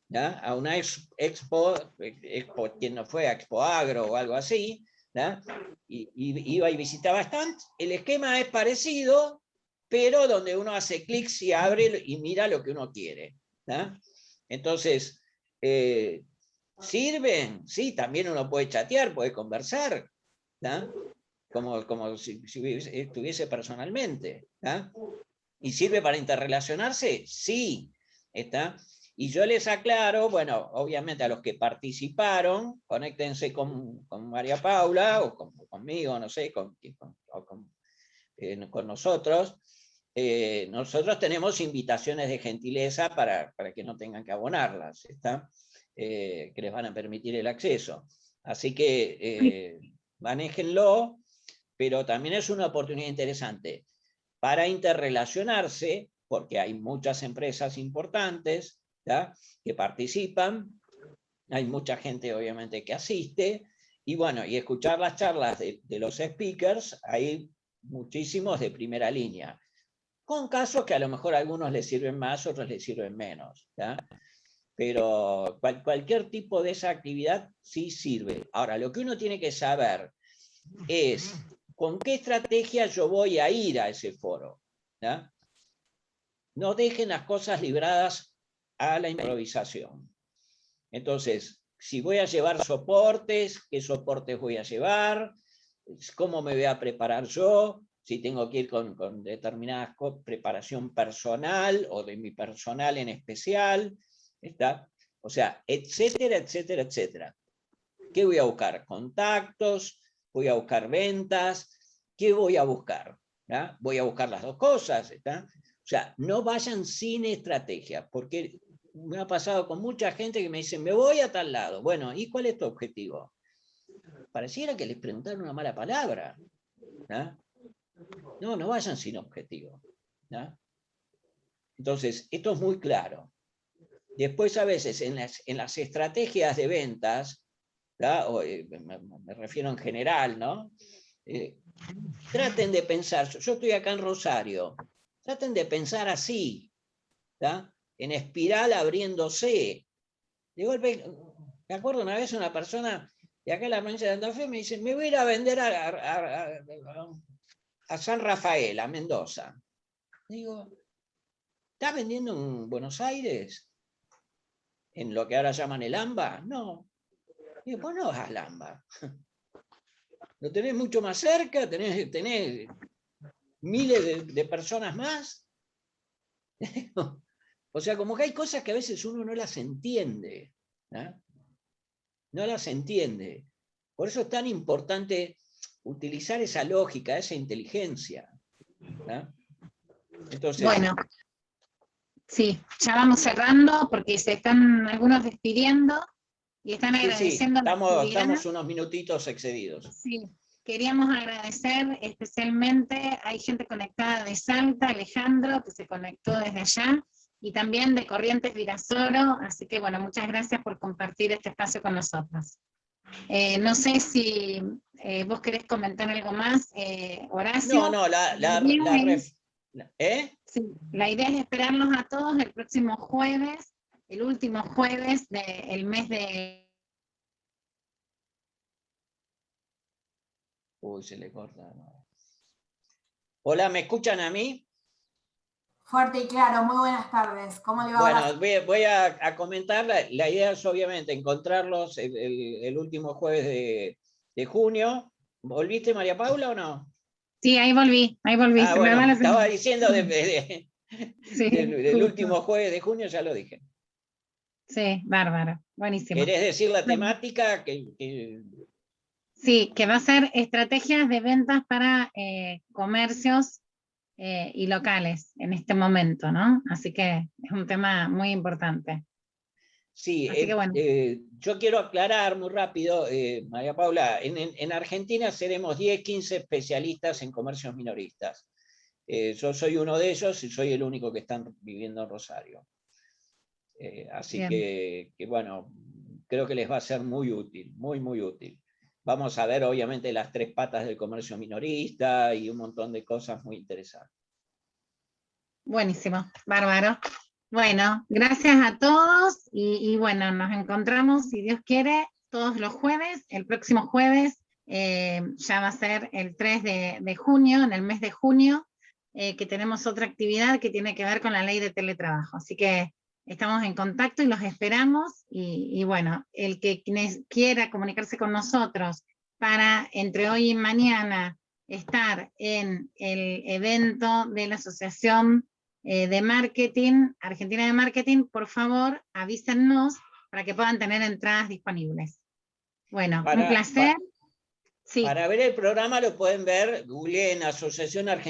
A: ¿ya? A una expo, quien no fue a Expo Agro o algo así, ¿ya? Y iba y visitaba stands. El esquema es parecido, pero donde uno hace clics y abre y mira lo que uno quiere, ¿ya? Entonces, ¿sirven? Sí, también uno puede chatear, puede conversar, ¿ya? Como si estuviese personalmente, ¿ya? ¿Y sirve para interrelacionarse? Sí, ¿está? Y yo les aclaro, bueno, obviamente a los que participaron, conéctense con María Paula o conmigo, no sé, con nosotros. Nosotros tenemos invitaciones de gentileza para que no tengan que abonarlas, ¿está? Que les van a permitir el acceso. Así que manéjenlo, pero también es una oportunidad interesante para interrelacionarse, porque hay muchas empresas importantes, ¿ya? Que participan, hay mucha gente obviamente que asiste, y bueno, y escuchar las charlas de los speakers, hay muchísimos de primera línea, con casos que a lo mejor a algunos les sirven más, otros les sirven menos, ¿ya? Pero cualquier tipo de esa actividad sí sirve. Ahora, lo que uno tiene que saber es con qué estrategia yo voy a ir a ese foro, ¿ya? No dejen las cosas libradas a la improvisación. Entonces, si voy a llevar soportes, ¿qué soportes voy a llevar? ¿Cómo me voy a preparar yo? Si tengo que ir con determinada preparación personal o de mi personal en especial, ¿está? O sea, etcétera, etcétera, etcétera. ¿Qué voy a buscar? Contactos, voy a buscar ventas, ¿qué voy a buscar? ¿Ya? Voy a buscar las dos cosas, ¿está? O sea, no vayan sin estrategia, porque me ha pasado con mucha gente que me dice, me voy a tal lado. Bueno, ¿y cuál es tu objetivo? Pareciera que les preguntaron una mala palabra, ¿ya? No vayan sin objetivo, ¿ya? Entonces, esto es muy claro. Después, a veces, en las estrategias de ventas, o, me refiero en general, ¿no? Traten de pensar, yo estoy acá en Rosario, traten de pensar así, ¿tá? En espiral abriéndose. De golpe, me acuerdo una vez una persona de acá en la provincia de Santa Fe me dice, me voy a ir a vender a San Rafael, a Mendoza. Digo, ¿estás vendiendo en Buenos Aires? ¿En lo que ahora llaman el AMBA? No. Digo, pues no vas al AMBA. Lo tenés mucho más cerca, tenés miles de personas más. O sea, como que hay cosas que a veces uno no las entiende, ¿eh? No las entiende. Por eso es tan importante utilizar esa lógica, esa inteligencia, ¿eh? Entonces,
B: bueno, sí, ya vamos cerrando porque se están algunos despidiendo y están
A: sí,
B: agradeciendo la actividad.
A: estamos unos minutitos excedidos.
B: Sí, queríamos agradecer especialmente, hay gente conectada de Salta, Alejandro, que se conectó desde allá, y también de Corrientes Virasoro, así que bueno, muchas gracias por compartir este espacio con nosotros. No sé si vos querés comentar algo más, Horacio.
A: No,
B: Sí, la idea es esperarlos a todos el próximo jueves, el último jueves del mes de...
A: Uy, se le corta. Hola, ¿me escuchan a mí?
G: Fuerte y claro, muy buenas tardes. ¿Cómo le va?
A: Bueno, voy a comentar, la idea es obviamente encontrarlos el último jueves de junio. ¿Volviste, María Paula, o no?
B: Sí, ahí volví.
A: Ah,
B: se me
A: bueno,
B: va la
A: estaba
B: señal.
A: diciendo
B: Sí,
A: del
B: justo.
A: último jueves de junio, ya lo dije.
B: Sí, bárbaro. Buenísimo.
A: ¿Querés decir la
B: Bueno.
A: temática?
B: Sí, que va a ser estrategias de ventas para comercios y locales en este momento, ¿no? Así que es un tema muy importante.
A: Sí,
B: Así que bueno.
A: yo quiero aclarar muy rápido, María Paula, en Argentina seremos 10, 15 especialistas en comercios minoristas. Yo soy uno de ellos y soy el único que está viviendo en Rosario. Así que, bueno, creo que les va a ser muy útil, muy, muy útil. Vamos a ver, obviamente, las 3 patas del comercio minorista y un montón de cosas muy interesantes.
B: Buenísimo, bárbaro. Bueno, gracias a todos y bueno, nos encontramos, si Dios quiere, todos los jueves. El próximo jueves ya va a ser el 3 de junio, en el mes de junio, que tenemos otra actividad que tiene que ver con la ley de teletrabajo. Así que estamos en contacto y los esperamos. Y bueno, el que quiera comunicarse con nosotros para entre hoy y mañana estar en el evento de la Asociación de Marketing, Argentina de Marketing, por favor, avísennos para que puedan tener entradas disponibles. Bueno, un placer. Sí.
A: Para ver el programa lo pueden ver, googleen Asociación Argentina